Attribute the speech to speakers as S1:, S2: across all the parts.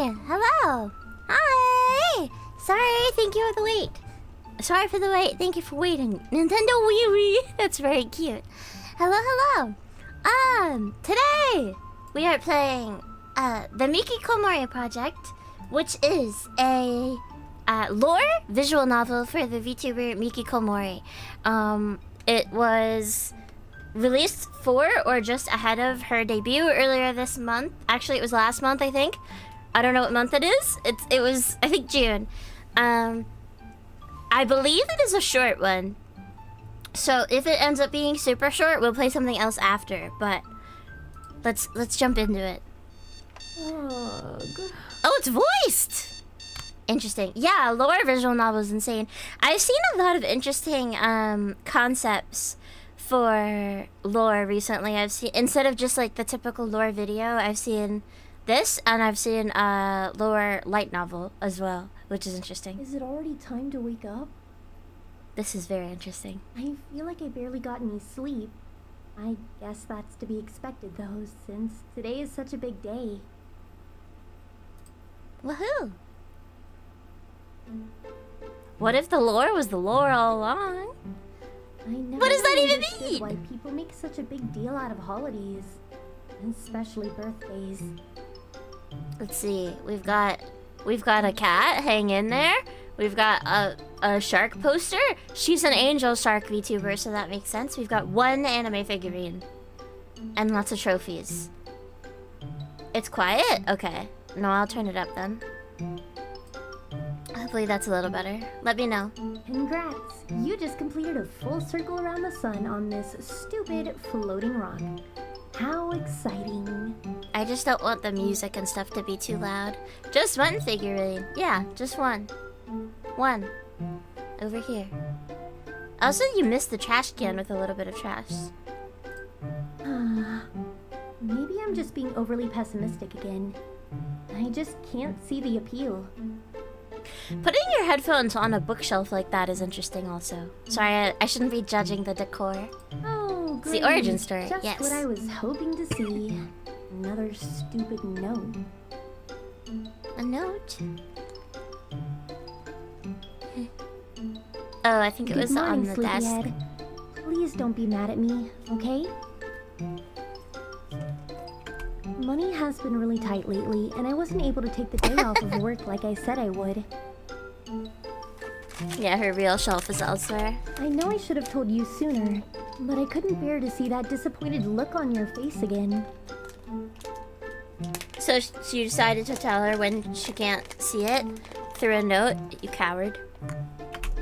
S1: Hello. Hi. Sorry, thank you for the wait. Sorry for the wait. Thank you for waiting. Nintendo Wii Wii. That's very cute. Hello. Today we are playing the Miki Komori project, which is a lore visual novel for the VTuber Miki Komori. It was released for or just ahead of her debut earlier this month. Actually, it was last month, I think. I don't know what month it is. It was, I think, June. I believe it is a short one. So if it ends up being super short, we'll play something else after. But let's jump into it. Oh, it's voiced. Interesting. Yeah, lore visual novel is insane. I've seen a lot of interesting concepts for lore recently. I've seen, instead of just like the typical lore video, I've seen this, and I've seen lore light novel as well, which is interesting.
S2: Is it already time to wake up?
S1: This is very interesting.
S2: I feel like I barely got any sleep. I guess that's to be expected though, since today is such a big day.
S1: Woohoo! What if the lore was the lore all along?
S2: I never
S1: what does that even
S2: understood
S1: mean?
S2: Why people make such a big deal out of holidays, especially birthdays.
S1: Let's see. We've got a cat. Hang in there. We've got a shark poster. She's an angel shark VTuber, so that makes sense. We've got one anime figurine and lots of trophies. It's quiet? Okay. No, I'll turn it up then. Hopefully that's a little better. Let me know.
S2: Congrats! You just completed a full circle around the sun on this stupid floating rock. How exciting.
S1: I just don't want the music and stuff to be too loud. Just one figurine. Yeah, just one. One. Over here. Also, you missed the trash can with a little bit of trash.
S2: Maybe I'm just being overly pessimistic again. I just can't see the appeal.
S1: Putting your headphones on a bookshelf like that is interesting also. Sorry, I shouldn't be judging the decor.
S2: Oh, great.
S1: It's the origin story,
S2: Just
S1: yes.
S2: what I was hoping to see. Another stupid note.
S1: A note? Oh, I think it was on the desk.
S2: Sleepyhead. Please don't be mad at me, okay? Money has been really tight lately, and I wasn't able to take the day off of work like I said I would.
S1: Yeah, her real shelf is elsewhere.
S2: I know I should have told you sooner, but I couldn't bear to see that disappointed look on your face again.
S1: So you decided to tell her when she can't see it through a note? You coward.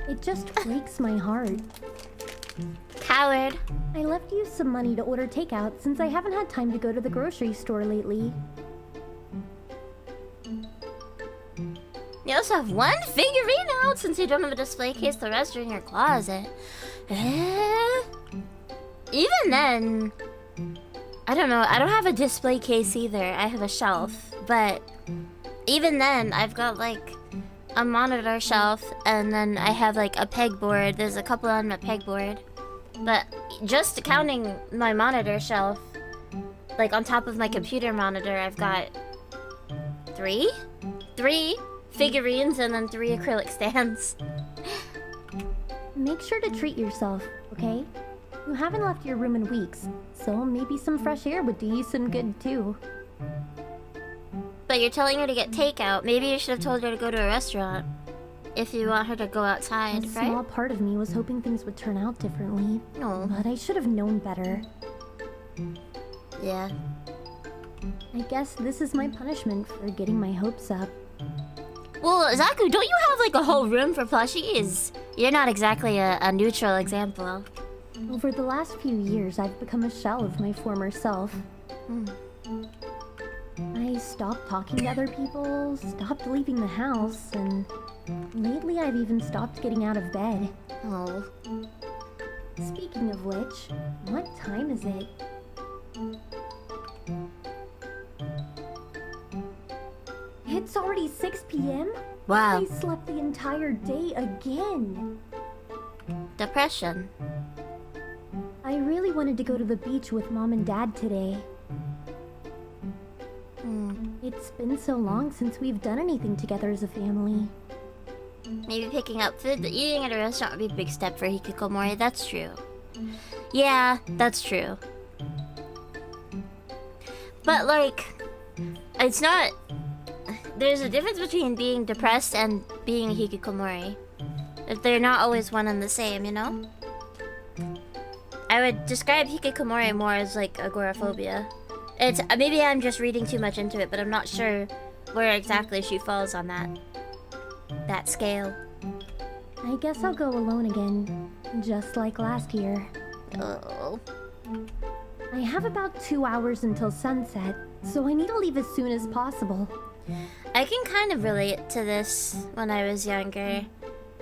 S2: It just breaks my heart.
S1: Coward.
S2: I left you some money to order takeout since I haven't had time to go to the grocery store lately.
S1: You also have one figurine out since you don't have a display case. The rest are in your closet. Even then, I don't know. I don't have a display case either. I have a shelf. But even then, I've got like a monitor shelf, and then I have like a pegboard. There's a couple on my pegboard. But just counting my monitor shelf, like on top of my computer monitor, I've got three figurines and then 3 acrylic stands.
S2: Make sure to treat yourself, okay? You haven't left your room in weeks, so maybe some fresh air would do you some good too.
S1: But you're telling her to get takeout. Maybe you should have told her to go to a restaurant. If you want her to go outside,
S2: A
S1: right?
S2: small part of me was hoping things would turn out differently.
S1: No.
S2: But I should have known better.
S1: Yeah.
S2: I guess this is my punishment for getting my hopes up.
S1: Well, Zaku, don't you have like a whole room for plushies? You're not exactly a neutral example.
S2: Over the last few years, I've become a shell of my former self. I stopped talking to other people, stopped leaving the house, and lately I've even stopped getting out of bed.
S1: Oh.
S2: Speaking of which, what time is it? It's already 6 p.m.?
S1: Wow.
S2: I slept the entire day again.
S1: Depression.
S2: I really wanted to go to the beach with Mom and Dad today. It's been so long since we've done anything together as a family.
S1: Maybe picking up food. Eating at a restaurant would be a big step for Hikikomori. That's true. Yeah, that's true. But like, it's not... There's a difference between being depressed and being a hikikomori. They're not always one and the same, you know? I would describe hikikomori more as like agoraphobia. It's maybe I'm just reading too much into it, but I'm not sure where exactly she falls on that scale.
S2: I guess I'll go alone again, just like last year.
S1: Oh.
S2: I have about 2 hours until sunset, so I need to leave as soon as possible.
S1: I can kind of relate to this when I was younger.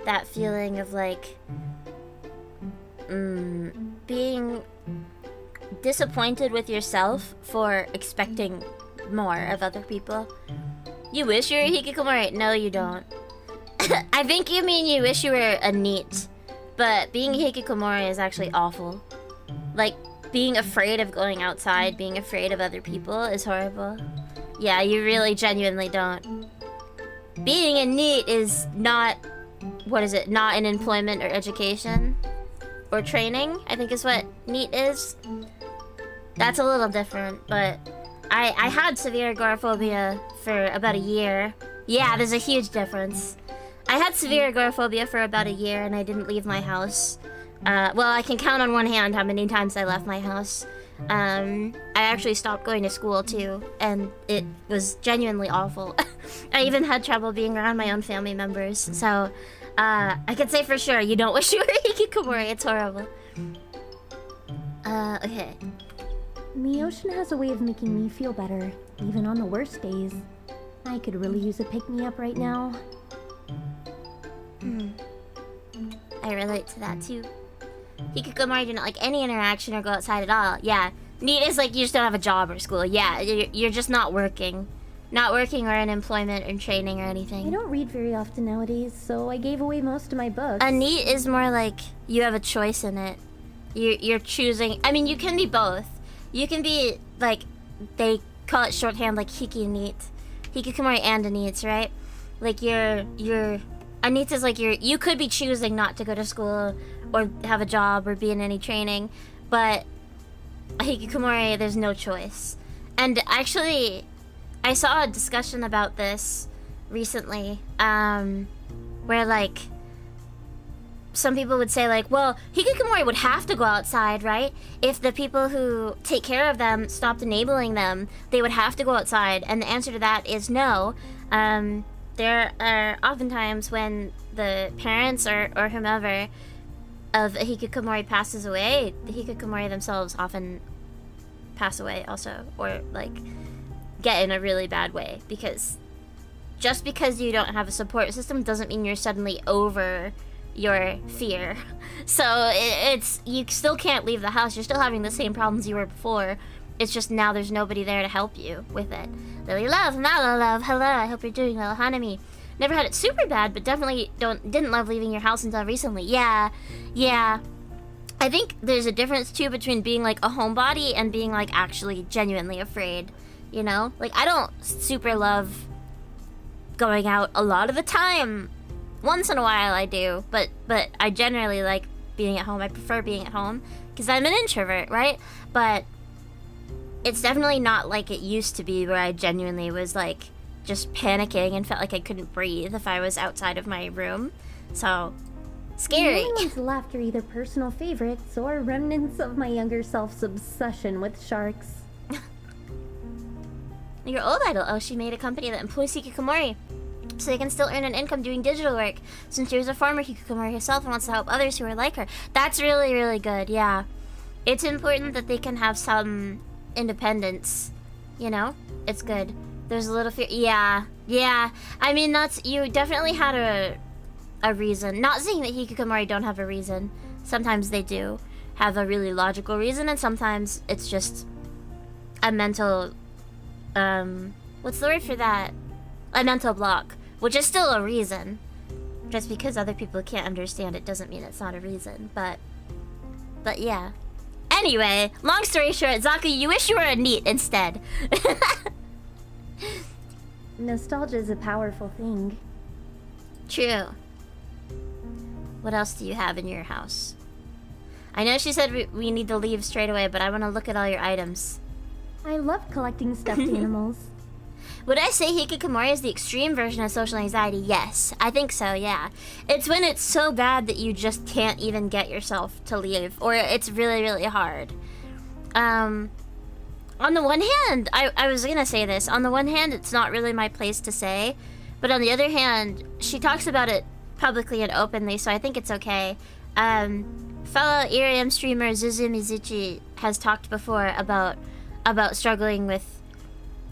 S1: That feeling of like being disappointed with yourself for expecting more of other people. You wish you were a hikikomori? No, you don't. I think you mean you wish you were a NEET, but being a hikikomori is actually awful. Like, being afraid of going outside, being afraid of other people is horrible. Yeah, you really genuinely don't. Being a NEET is not... What is it? Not in employment or education? Or training, I think is what NEET is. That's a little different, but... I had severe agoraphobia for about a year. Yeah, there's a huge difference. I had severe agoraphobia for about a year and I didn't leave my house. Well, I can count on one hand how many times I left my house. I actually stopped going to school too, and it was genuinely awful. I even had trouble being around my own family members, so I could say for sure you don't wish you were a hikikomori. It's horrible. Okay.
S2: The ocean has a way of making me feel better, even on the worst days. I could really use a pick-me-up right now.
S1: I relate to that too. Hikikomori do not like any interaction or go outside at all. Yeah. NEET is like you just don't have a job or school. Yeah, you're just not working. Not working or in employment or training or anything.
S2: I don't read very often nowadays, so I gave away most of my books.
S1: A NEET is more like you have a choice in it. You're choosing... I mean, you can be both. You can be, like, they call it shorthand, like, hiki-NEET. Hikikomori and a NEET, right? Like, a NEET is like you could be choosing not to go to school or have a job or be in any training, but a hikikomori, there's no choice. And actually, I saw a discussion about this recently, where, like, some people would say, like, well, hikikomori would have to go outside, right? If the people who take care of them stopped enabling them, they would have to go outside. And the answer to that is no. There are oftentimes when the parents or whomever of a hikikomori passes away, the hikikomori themselves often pass away also, or, like, get in a really bad way. Because just because you don't have a support system doesn't mean you're suddenly over your fear. So it's you still can't leave the house. You're still having the same problems you were before. It's just now there's nobody there to help you with it. Lily love, Nala love, hello, I hope you're doing well, Hanami. Never had it super bad, but definitely didn't love leaving your house until recently. Yeah. I think there's a difference too between being like a homebody and being like actually genuinely afraid. You know? Like, I don't super love going out a lot of the time. Once in a while I do, but I generally like being at home. I prefer being at home because I'm an introvert, right? But it's definitely not like it used to be where I genuinely was like just panicking and felt like I couldn't breathe if I was outside of my room. So, scary.
S2: Anyone's laughter, either personal favorites or remnants of my younger self's obsession with sharks.
S1: Your old idol, oh, she made a company that employs hikikomori so they can still earn an income doing digital work, since she was a former hikikomori herself and wants to help others who are like her. That's really, really good, yeah. It's important that they can have some independence, you know? It's good. There's a little fear. Yeah. I mean, you definitely had a reason. Not saying that hikikomori don't have a reason. Sometimes they do have a really logical reason, and sometimes it's just a mental, what's the word for that? A mental block, which is still a reason. Just because other people can't understand it doesn't mean it's not a reason, but yeah. Anyway, long story short, Zaku, you wish you were a NEET instead.
S2: Nostalgia is a powerful thing.
S1: True. What else do you have in your house? I know she said we need to leave straight away, but I want to look at all your items.
S2: I love collecting stuffed animals.
S1: Would I say hikikomori is the extreme version of social anxiety? Yes, I think so, yeah. It's when it's so bad that you just can't even get yourself to leave, or it's really, really hard. On the one hand, I was gonna say this. On the one hand, it's not really my place to say, but on the other hand, she talks about it publicly and openly, so I think it's okay. Fellow IRIAM streamer Zuzu Mizuchi has talked before about struggling with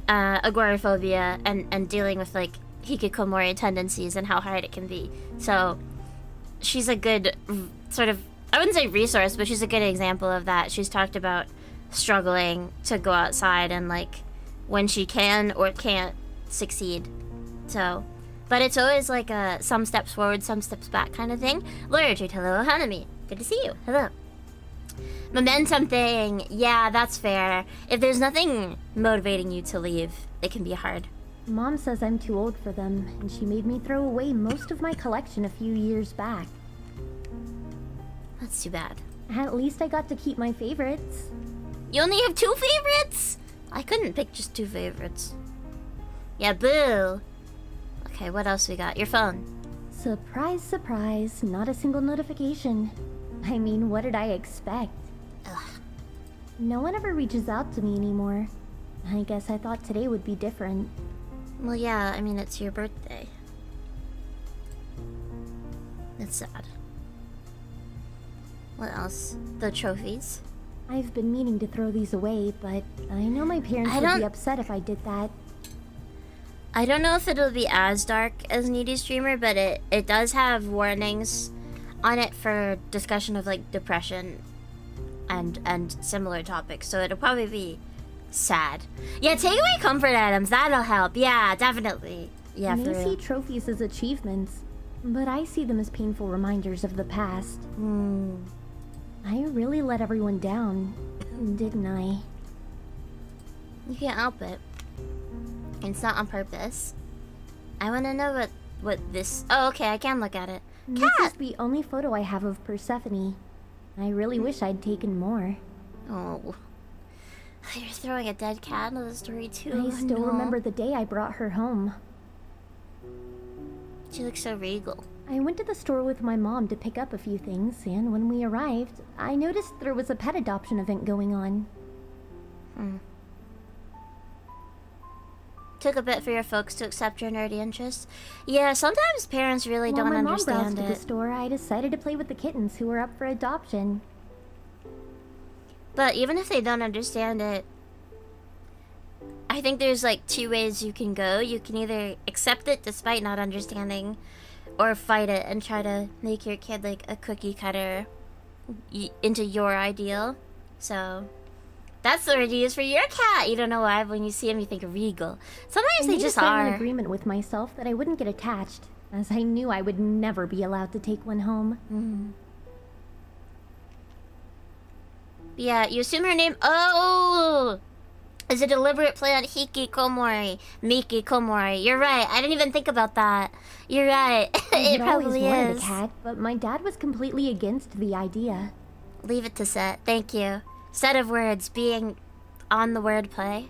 S1: agoraphobia and dealing with like hikikomori tendencies and how hard it can be. So she's a good sort of, I wouldn't say resource, but she's a good example of that. She's talked about struggling to go outside and like when she can or can't succeed. So, but it's always like a some steps forward, some steps back kind of thing. Lawyer Treat, hello, Hanami. Good to see you. Hello. Momentum thing. Yeah, that's fair. If there's nothing motivating you to leave, it can be hard.
S2: Mom says I'm too old for them, and she made me throw away most of my collection a few years back.
S1: That's too bad.
S2: At least I got to keep my favorites.
S1: You only have 2 favorites? I couldn't pick just 2 favorites. Yeah, boo. Okay, what else we got? Your phone.
S2: Surprise, surprise, not a single notification. I mean, what did I expect?
S1: Ugh.
S2: No one ever reaches out to me anymore. I guess I thought today would be different.
S1: Well, yeah, I mean, it's your birthday. It's sad. What else? The trophies.
S2: I've been meaning to throw these away, but I know my parents would be upset if I did that.
S1: I don't know if it'll be as dark as Needy Streamer, but it does have warnings on it for discussion of like depression and similar topics, so it'll probably be sad. Yeah, take away comfort items, that'll help. Yeah, definitely. Yeah, for real.
S2: They see trophies as achievements, but I see them as painful reminders of the past. I really let everyone down, didn't I?
S1: You can't help it. It's not on purpose. I want to know what this... Oh, okay, I can look at it.
S2: This is the only photo I have of Persephone. I really wish I'd taken more.
S1: Oh. You're throwing a dead cat into the story too.
S2: I still remember the day I brought her home.
S1: She looks so regal.
S2: I went to the store with my mom to pick up a few things, and when we arrived, I noticed there was a pet adoption event going on.
S1: Took a bit for your folks to accept your nerdy interests. Yeah, sometimes parents really don't understand
S2: it. While my mom browsed
S1: it.
S2: at the store, I decided to play with the kittens who were up for adoption.
S1: But even if they don't understand it, I think there's like 2 ways you can go. You can either accept it despite not understanding, or fight it and try to make your kid like a cookie cutter into your ideal. So that's the word you use for your cat. You don't know why, but when you see him you think regal. Sometimes they just are.
S2: I made an agreement with myself that I wouldn't get attached, as I knew I would never be allowed to take one home.
S1: Yeah, you assume her name. Oh! Is a deliberate play on Hikikomori. Miki Komori. You're right. I didn't even think about that. You're right. It probably
S2: wanted
S1: is.
S2: A cat, but my dad was completely against the idea.
S1: Leave it to Set. Thank you. Set of words being on the wordplay.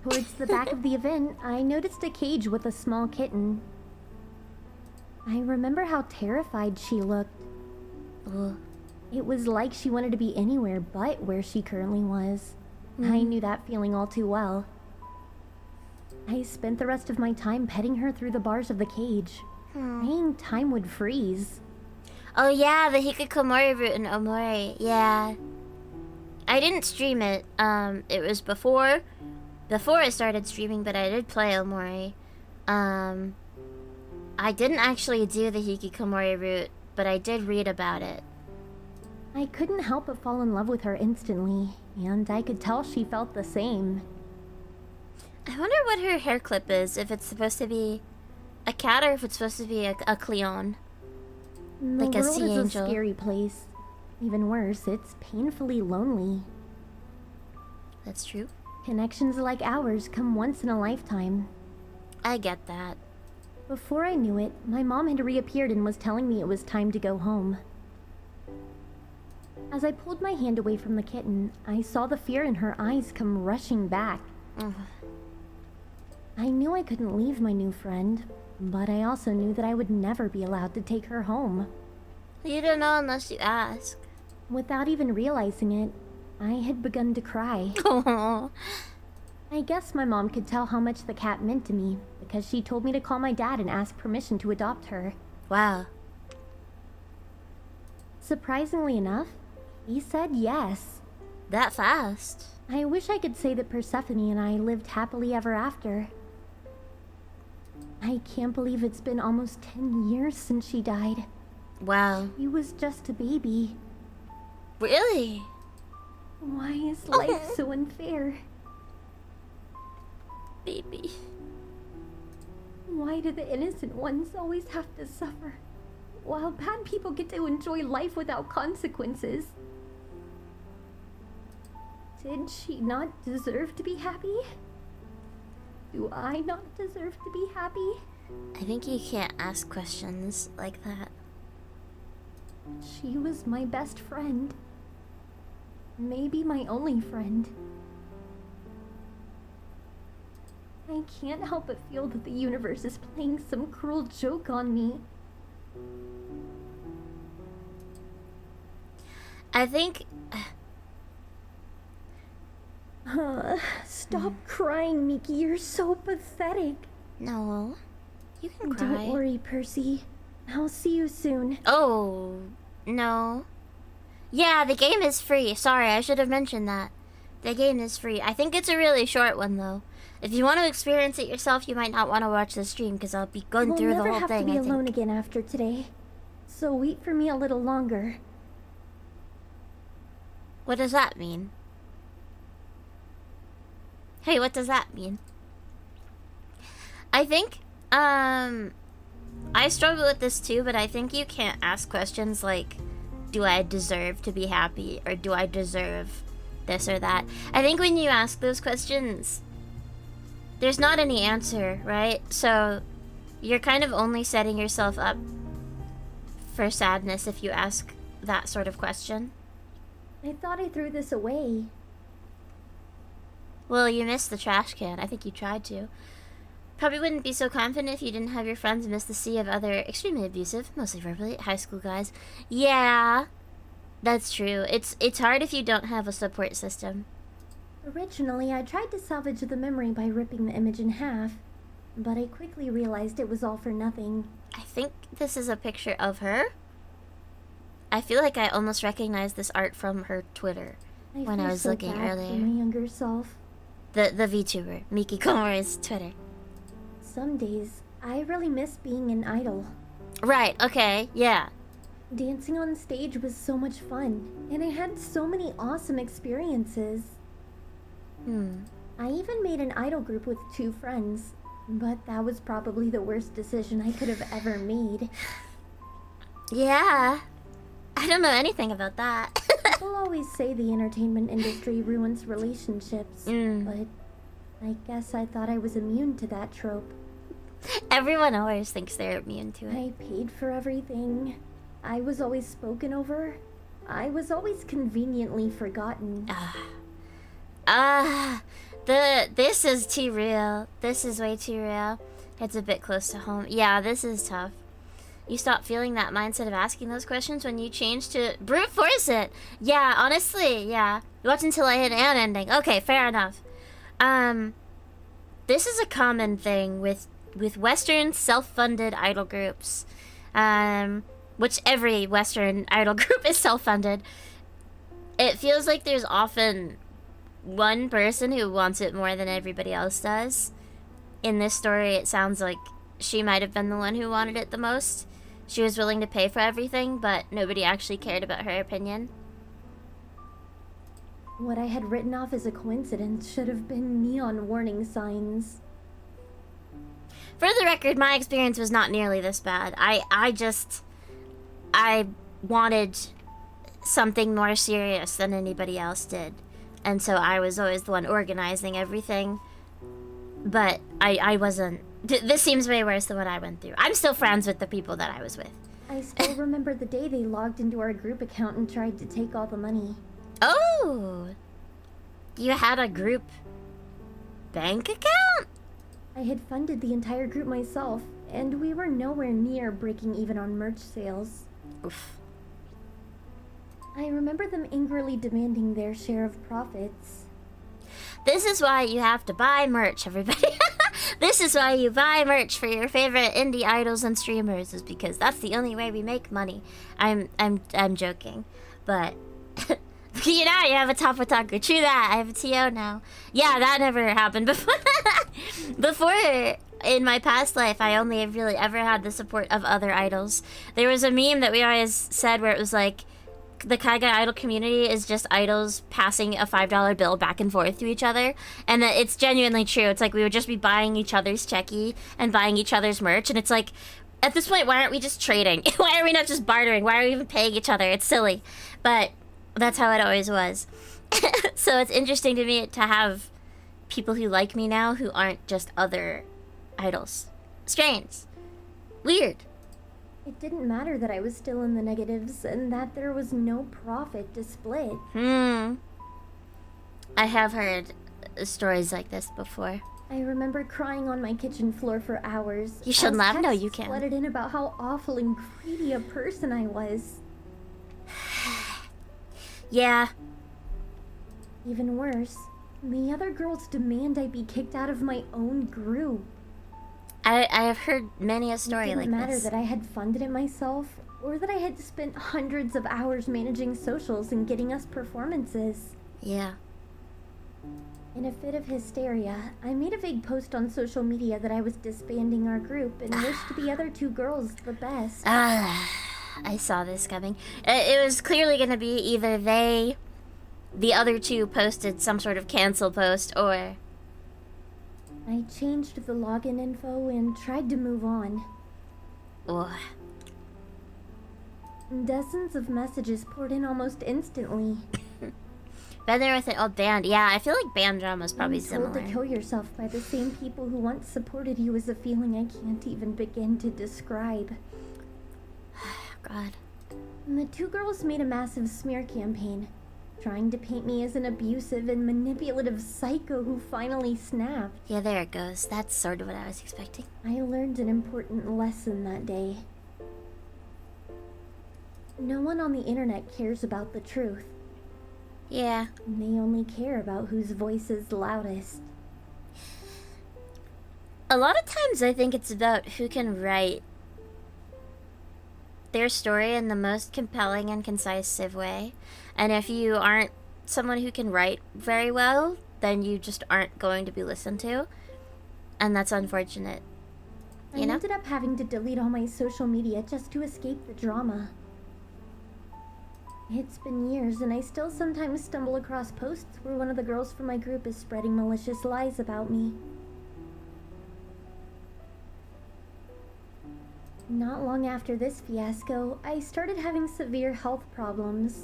S2: Towards the back of the event, I noticed a cage with a small kitten. I remember how terrified she looked.
S1: Ugh.
S2: It was like she wanted to be anywhere but where she currently was. I knew that feeling all too well. I spent the rest of my time petting her through the bars of the cage, praying time would freeze.
S1: Oh yeah, the Hikikomori route in Omori. Yeah. I didn't stream it. It was before I started streaming, but I did play Omori. I didn't actually do the Hikikomori route, but I did read about it.
S2: I couldn't help but fall in love with her instantly, and I could tell she felt the same.
S1: I wonder what her hair clip is, if it's supposed to be a cat or if it's supposed to be a Cleon. Like a sea angel.
S2: The world is a scary place. Even worse, it's painfully lonely.
S1: That's true.
S2: Connections like ours come once in a lifetime.
S1: I get that.
S2: Before I knew it, my mom had reappeared and was telling me it was time to go home. As I pulled my hand away from the kitten, I saw the fear in her eyes come rushing back. I knew I couldn't leave my new friend, but I also knew that I would never be allowed to take her home.
S1: You don't know unless you ask.
S2: Without even realizing it, I had begun to cry. I guess my mom could tell how much the cat meant to me, because she told me to call my dad and ask permission to adopt her.
S1: Wow.
S2: Surprisingly enough, he said yes.
S1: That fast?
S2: I wish I could say that Persephone and I lived happily ever after. I can't believe it's been almost 10 years since she died.
S1: Wow.
S2: He was just a baby.
S1: Really?
S2: Why is life so unfair?
S1: Baby.
S2: Why do the innocent ones always have to suffer, while bad people get to enjoy life without consequences? Did she not deserve to be happy? Do I not deserve to be happy?
S1: I think you can't ask questions like that.
S2: She was my best friend. Maybe my only friend. I can't help but feel that the universe is playing some cruel joke on me.
S1: I think...
S2: Stop crying, Miki. You're so pathetic.
S1: No. You can cry.
S2: Don't worry, Percy. I'll see you soon.
S1: Oh, no. Yeah, the game is free. Sorry, I should have mentioned that. The game is free. I think it's a really short one, though. If you want to experience it yourself, you might not want to watch the stream, because I'll be going through the whole thing, I think.
S2: We'll never have to be alone again after today. So wait for me a little longer.
S1: What does that mean? Hey, what does that mean? I think, I struggle with this too, but I think you can't ask questions like, do I deserve to be happy? Or do I deserve this or that? I think when you ask those questions, there's not any answer, right? So you're kind of only setting yourself up for sadness if you ask that sort of question.
S2: I thought I threw this away.
S1: Well, you missed the trash can. I think you tried to. Probably wouldn't be so confident if you didn't have your friends miss the sea of other extremely abusive, mostly verbally, high school guys. Yeah, that's true. It's hard if you don't have a support system.
S2: Originally, I tried to salvage the memory by ripping the image in half, but I quickly realized it was all for nothing.
S1: I think this is a picture of her. I feel like I almost recognized this art from her Twitter when I was
S2: so
S1: looking
S2: bad
S1: earlier.
S2: For my younger self.
S1: The VTuber Miki Komori's Twitter.
S2: Some days, I really miss being an idol.
S1: Right, okay, yeah.
S2: Dancing on stage was so much fun, and I had so many awesome experiences. I even made an idol group with 2 friends, but that was probably the worst decision I could have ever made.
S1: Yeah, I don't know anything about that.
S2: People always say the entertainment industry ruins relationships, but I guess I thought I was immune to that trope.
S1: Everyone always thinks they're immune to it.
S2: I paid for everything. I was always spoken over. I was always conveniently forgotten.
S1: This is too real. This is way too real. It's a bit close to home. Yeah, this is tough. You stop feeling that mindset of asking those questions when you change to brute force it. Yeah, honestly, yeah. Watch until I hit an ending. Okay, fair enough. This is a common thing with Western self-funded idol groups. Which every Western idol group is self-funded. It feels like there's often one person who wants it more than everybody else does. In this story, it sounds like she might have been the one who wanted it the most. She was willing to pay for everything, but nobody actually cared about her opinion.
S2: What I had written off as a coincidence should have been neon warning signs.
S1: For the record, my experience was not nearly this bad. I wanted something more serious than anybody else did. And so I was always the one organizing everything. But I wasn't... This seems way worse than what I went through. I'm still friends with the people that I was with.
S2: I still remember the day they logged into our group account and tried to take all the money.
S1: Oh! You had a group bank account?
S2: I had funded the entire group myself, and we were nowhere near breaking even on merch sales.
S1: Oof.
S2: I remember them angrily demanding their share of profits.
S1: This is why you have to buy merch, everybody. This is why you buy merch for your favorite indie idols and streamers, is because that's the only way we make money. I'm joking, but you know, you have a top otaku. True that. I have a TO now. Yeah, that never happened before. Before, in my past life, I only really ever had the support of other idols. There was a meme that we always said where it was like, the Kaigai idol community is just idols passing a $5 bill back and forth to each other, and that it's genuinely true. It's like we would just be buying each other's checky and buying each other's merch, and it's like, at this point, why aren't we just trading? Why are we not just bartering? Why are we even paying each other? It's silly, but that's how it always was. So it's interesting to me to have people who like me now who aren't just other idols. Strange. Weird.
S2: It didn't matter that I was still in the negatives and that there was no profit to split.
S1: I have heard stories like this before.
S2: I remember crying on my kitchen floor for hours.
S1: You shouldn't laugh. No, you can't.
S2: Flooded in about how awful and greedy a person I was.
S1: Yeah.
S2: Even worse, the other girls demand I be kicked out of my own group.
S1: I have heard many a story like this.
S2: It didn't matter that I had funded it myself, or that I had spent hundreds of hours managing socials and getting us performances.
S1: Yeah.
S2: In a fit of hysteria, I made a vague post on social media that I was disbanding our group and wished the other two girls the best.
S1: I saw this coming. It was clearly going to be either the other two posted some sort of cancel post, or...
S2: I changed the login info and tried to move on.
S1: Ugh.
S2: Dozens of messages poured in almost instantly.
S1: Been there with it all band. Yeah, I feel like band drama is probably
S2: similar. Told to kill yourself by the same people who once supported you is a feeling I can't even begin to describe.
S1: God.
S2: And the two girls made a massive smear campaign, trying to paint me as an abusive and manipulative psycho who finally snapped.
S1: Yeah, there it goes. That's sort of what I was expecting.
S2: I learned an important lesson that day. No one on the internet cares about the truth.
S1: Yeah.
S2: They only care about whose voice is loudest.
S1: A lot of times I think it's about who can write their story in the most compelling and concisive way. And if you aren't someone who can write very well, then you just aren't going to be listened to. And that's unfortunate.
S2: I ended up having to delete all my social media just to escape the drama. It's been years, and I still sometimes stumble across posts where one of the girls from my group is spreading malicious lies about me. Not long after this fiasco, I started having severe health problems.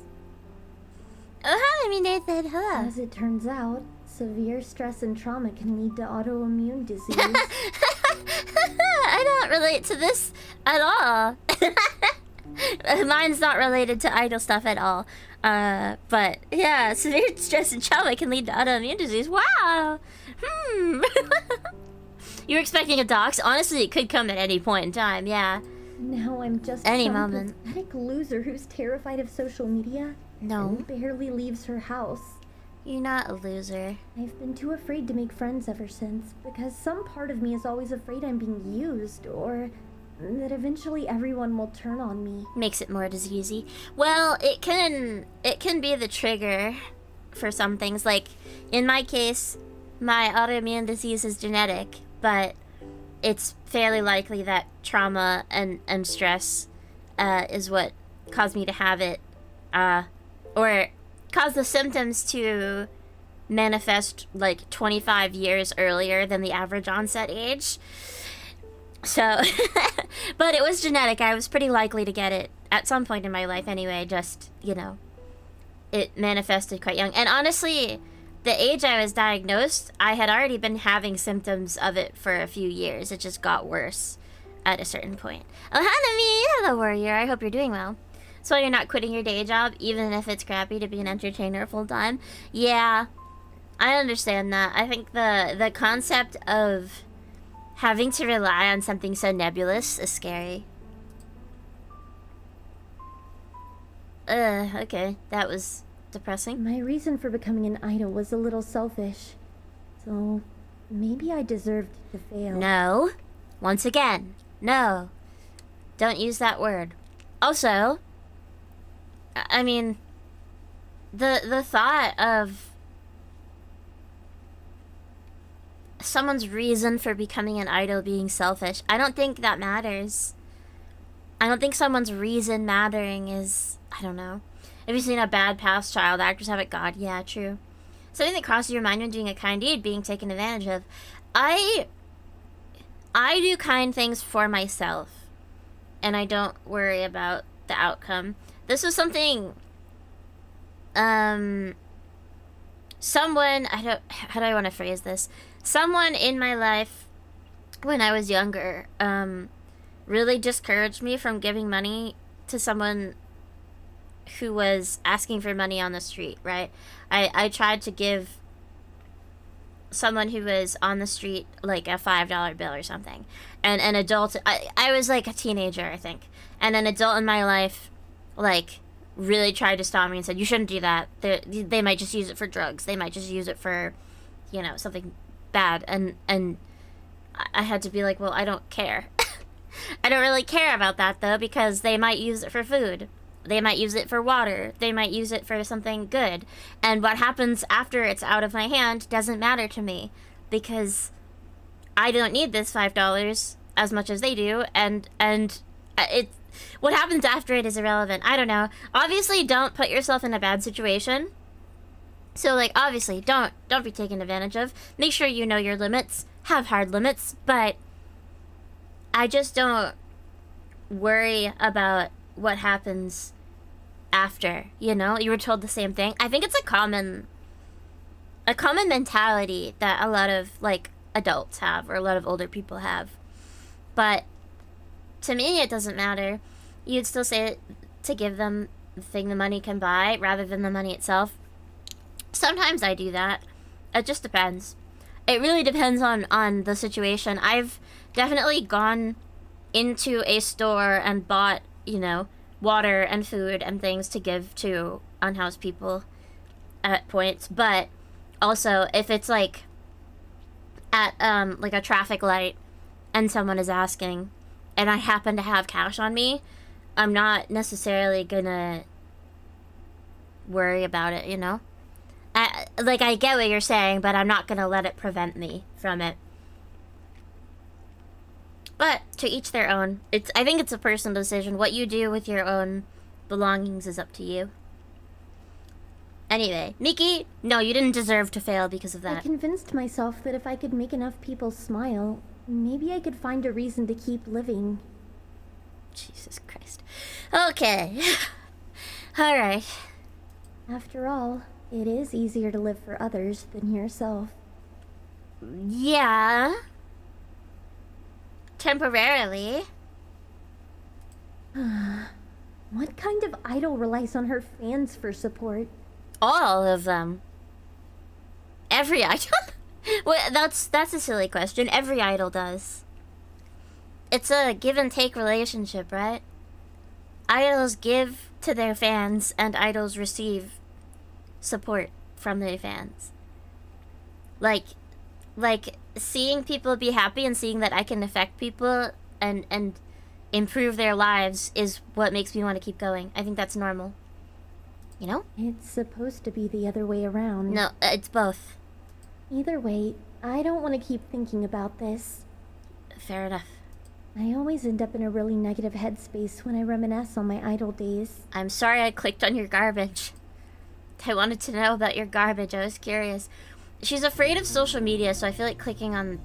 S1: Oh, hi, I'm Nathan. Hello.
S2: As it turns out, severe stress and trauma can lead to autoimmune disease.
S1: I don't relate to this at all. Mine's not related to idol stuff at all. But yeah, severe stress and trauma can lead to autoimmune disease. Wow. You were expecting a dox? Honestly, it could come at any point in time, yeah.
S2: Now I'm just
S1: any
S2: some
S1: moment.
S2: Pathetic loser who's terrified of social media.
S1: No.
S2: And barely leaves her house.
S1: You're not a loser.
S2: I've been too afraid to make friends ever since, because some part of me is always afraid I'm being used, or that eventually everyone will turn on me.
S1: Makes it more diseasey. Well, it can be the trigger for some things. Like, in my case, my autoimmune disease is genetic, but it's fairly likely that trauma and stress is what caused me to have it, or caused the symptoms to manifest like 25 years earlier than the average onset age. So, but it was genetic. I was pretty likely to get it at some point in my life anyway, just, you know, it manifested quite young. And honestly, the age I was diagnosed, I had already been having symptoms of it for a few years. It just got worse at a certain point. Oh, Hanami! Hello, Warrior. I hope you're doing well. So you're not quitting your day job, even if it's crappy to be an entertainer full-time? Yeah, I understand that. I think the concept of having to rely on something so nebulous is scary. Okay. That was depressing.
S2: My reason for becoming an idol was a little selfish. So, maybe I deserved to fail.
S1: No. Once again, no. Don't use that word. Also, I mean, the thought of someone's reason for becoming an idol being selfish, I don't think that matters. I don't think someone's reason mattering is, I don't know. Have you seen a bad past child actors have it? God, yeah, true. Something that crosses your mind when doing a kind deed, being taken advantage of. I do kind things for myself, and I don't worry about the outcome. This was something, someone, how do I want to phrase this? Someone in my life, when I was younger, really discouraged me from giving money to someone who was asking for money on the street, right? I tried to give someone who was on the street like a $5 bill or something, and an adult, I was like a teenager, I think, and an adult in my life like really tried to stop me and said, you shouldn't do that. They might just use it for drugs, they might just use it for, you know, something bad. And I had to be like, well, I don't care. I don't really care about that though, because they might use it for food, they might use it for water, they might use it for something good, and what happens after it's out of my hand doesn't matter to me, because I don't need this $5 as much as they do, and it, what happens after it is irrelevant. I don't know. Obviously, don't put yourself in a bad situation. So, like, obviously, don't be taken advantage of. Make sure you know your limits. Have hard limits. But I just don't worry about what happens after, you know? You were told the same thing. I think it's a common mentality that a lot of, like, adults have, or a lot of older people have. But to me, it doesn't matter. You'd still say to give them the thing the money can buy rather than the money itself. Sometimes I do that. It just depends. It really depends on the situation. I've definitely gone into a store and bought, you know, water and food and things to give to unhoused people at points. But also, if it's like at like a traffic light and someone is asking and I happen to have cash on me, I'm not necessarily gonna worry about it, you know? I get what you're saying, but I'm not gonna let it prevent me from it. But to each their own. I think it's a personal decision. What you do with your own belongings is up to you. Anyway, Miki, no, you didn't deserve to fail because of that.
S2: I convinced myself that if I could make enough people smile, maybe I could find a reason to keep living.
S1: Jesus Christ. Okay. Alright.
S2: After all, it is easier to live for others than yourself.
S1: Yeah. Temporarily.
S2: What kind of idol relies on her fans for support?
S1: All of them. Every idol? Well, that's a silly question. Every idol does. It's a give and take relationship, right? Idols give to their fans, and idols receive support from their fans. Like seeing people be happy and seeing that I can affect people and improve their lives is what makes me want to keep going. I think that's normal. You know?
S2: It's supposed to be the other way around.
S1: No, it's both.
S2: Either way, I don't want to keep thinking about this.
S1: Fair enough.
S2: I always end up in a really negative headspace when I reminisce on my idle days.
S1: I'm sorry I clicked on your garbage. I wanted to know about your garbage. I was curious. She's afraid of social media, so I feel like clicking on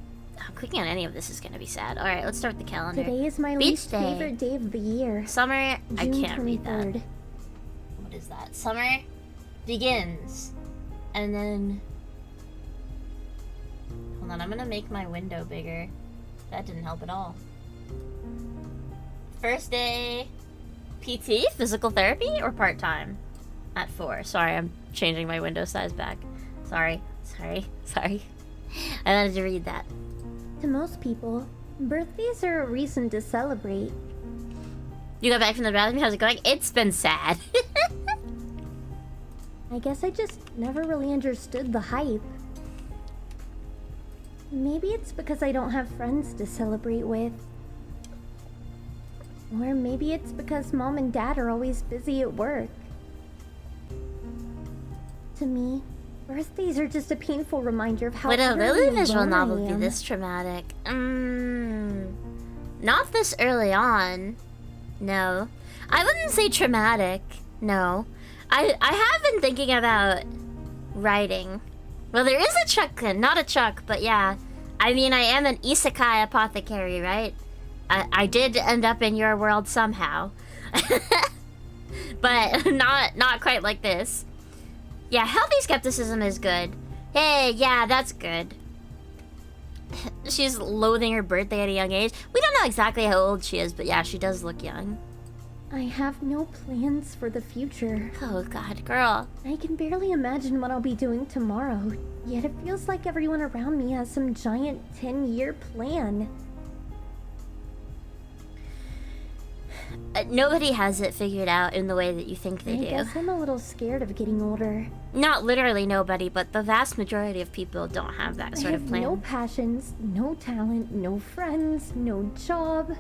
S1: any of this is going to be sad. Alright, let's start with the calendar.
S2: Today is my
S1: Beach
S2: least
S1: day.
S2: favorite day of the year.
S1: Summer, I
S2: June
S1: can't read that.
S2: 23rd.
S1: What is that? Summer begins. And then Hold on, I'm gonna make my window bigger. That didn't help at all. First day... PT? Physical therapy? Or part-time? At 4. Sorry, I'm changing my window size back. Sorry. I wanted to read that.
S2: To most people, birthdays are a reason to celebrate.
S1: You got back from the bathroom? How's it going? It's been sad.
S2: I guess I just never really understood the hype. Maybe it's because I don't have friends to celebrate with. Or maybe it's because Mom and Dad are always busy at work. To me, birthdays are just a painful reminder of how
S1: Would a
S2: utterly
S1: Lily visual
S2: alone
S1: novel
S2: I
S1: be
S2: am.
S1: this traumatic? Not this early on. No. I wouldn't say traumatic. No. I have been thinking about writing. Well, there is a Chuck, not a Chuck, but yeah. I mean, I am an isekai apothecary, right? I did end up in your world somehow. But not quite like this. Yeah, healthy skepticism is good. Hey, yeah, that's good. She's loathing her birthday at a young age. We don't know exactly how old she is, but yeah, she does look young.
S2: I have no plans for the future.
S1: Oh god, girl.
S2: I can barely imagine what I'll be doing tomorrow, yet it feels like everyone around me has some giant 10-year plan.
S1: Nobody has it figured out in the way that you think they
S2: I
S1: do.
S2: guess I'm a little scared of getting older.
S1: Not literally nobody, but the vast majority of people don't have that sort
S2: I
S1: of
S2: have
S1: plan.
S2: no passions, no talent, no friends, no job.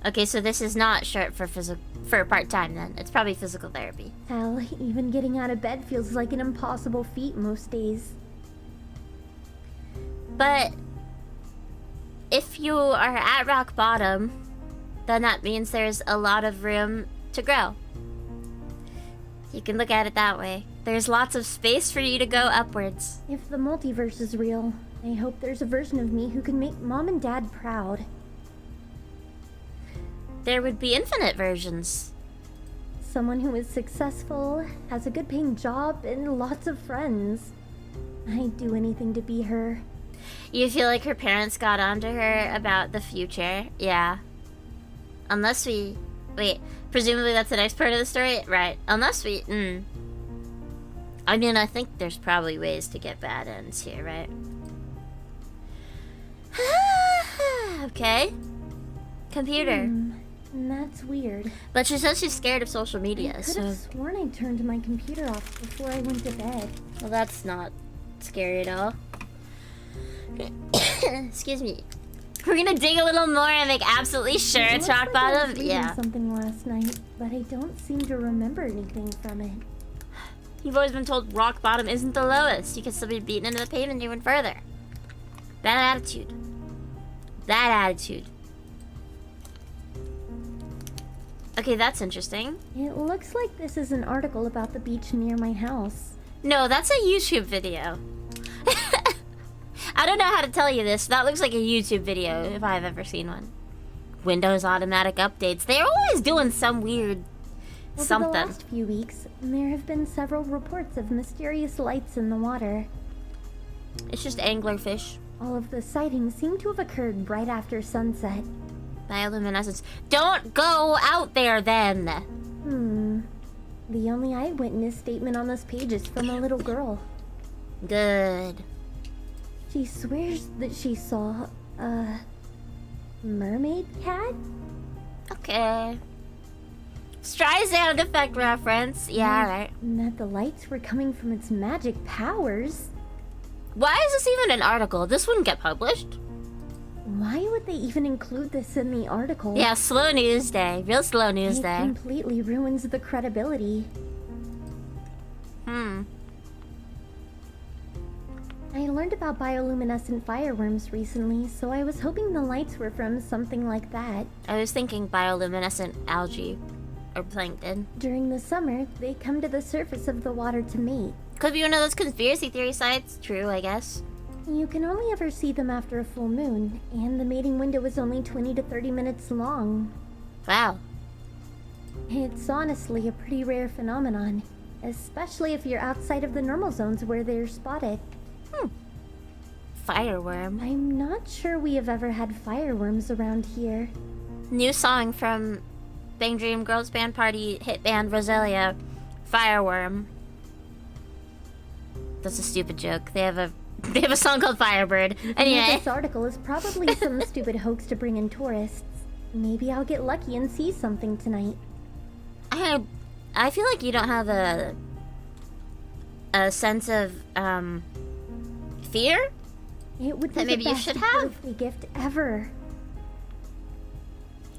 S1: Okay, so this is not short for part-time then. It's probably physical therapy.
S2: Hell, even getting out of bed feels like an impossible feat most days.
S1: But if you are at rock bottom, then that means there's a lot of room to grow. You can look at it that way. There's lots of space for you to go upwards.
S2: If the multiverse is real, I hope there's a version of me who can make Mom and Dad proud.
S1: There would be infinite versions.
S2: Someone who is successful, has a good paying job, and lots of friends. I'd do anything to be her.
S1: You feel like her parents got onto her about the future? Yeah. Unless we... Wait, presumably that's the next part of the story? Right. Unless we... I mean, I think there's probably ways to get bad ends here, right? Okay. Computer.
S2: That's weird.
S1: But she says she's scared of social media,
S2: I could
S1: so...
S2: have sworn I turned my computer off before I went to bed.
S1: Well, that's not scary at all. Excuse me. We're gonna dig a little more and make absolutely sure
S2: It
S1: it's
S2: looks
S1: rock
S2: like I was
S1: bottom.
S2: reading
S1: Yeah.
S2: something last night, but I don't seem to remember anything from it.
S1: You've always been told rock bottom isn't the lowest. You can still be beaten into the pavement even further. That attitude. That attitude. Okay, that's interesting.
S2: It looks like this is an article about the beach near my house.
S1: No, that's a YouTube video. I don't know how to tell you this. That looks like a YouTube video if I've ever seen one. Windows automatic updates. They're always doing some weird something.
S2: Over the last few weeks, there have been several reports of mysterious lights in the water.
S1: It's just anglerfish.
S2: All of the sightings seem to have occurred right after sunset.
S1: Bioluminescence. Don't go out there then.
S2: The only eyewitness statement on this page is from a little girl.
S1: Good.
S2: She swears that she saw a mermaid cat?
S1: Okay. Streisand effect reference. Yeah, right.
S2: And that the lights were coming from its magic powers.
S1: Why is this even an article? This wouldn't get published.
S2: Why would they even include this in the article?
S1: Yeah, slow news day. Real slow news
S2: It
S1: day.
S2: completely ruins the credibility. I learned about bioluminescent fireworms recently, so I was hoping the lights were from something like that.
S1: I was thinking bioluminescent algae or plankton.
S2: During the summer, they come to the surface of the water to mate.
S1: Could be one of those conspiracy theory sites. True, I guess.
S2: You can only ever see them after a full moon, and the mating window is only 20 to 30 minutes long.
S1: Wow.
S2: It's honestly a pretty rare phenomenon, especially if you're outside of the normal zones where they're spotted.
S1: fireworm.
S2: I'm not sure we have ever had fireworms around here.
S1: New song from Bang Dream Girls Band Party hit band Roselia. Fireworm. That's a stupid joke. They have a song called Firebird. Anyway.
S2: This article is probably some stupid hoax to bring in tourists. Maybe I'll get lucky and see something tonight.
S1: I feel like you don't have a sense of fear
S2: It would be
S1: that maybe
S2: the
S1: you
S2: best
S1: should have.
S2: birthday gift ever.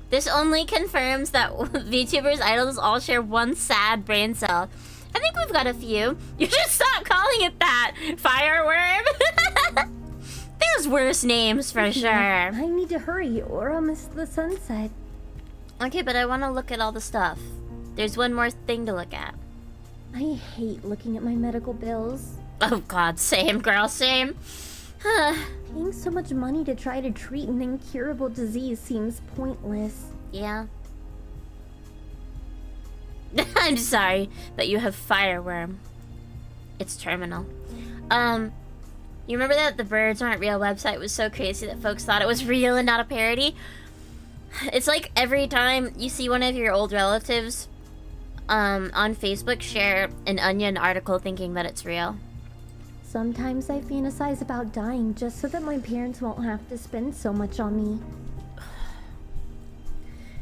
S1: This only confirms that VTubers idols all share one sad brain cell. I think we've got a few. You should stop calling it that. Fireworm. There's worse names for sure.
S2: I need to hurry or I'll miss the sunset.
S1: Okay, but I want to look at all the stuff. There's one more thing to look at.
S2: I hate looking at my medical bills.
S1: Oh god, same girl, same.
S2: Paying so much money to try to treat an incurable disease seems pointless.
S1: Yeah. I'm sorry that you have fireworm. It's terminal. You remember that the birds aren't real website was so crazy that folks thought it was real and not a parody? It's like every time you see one of your old relatives on Facebook share an Onion article thinking that it's real.
S2: Sometimes I fantasize about dying just so that my parents won't have to spend so much on me.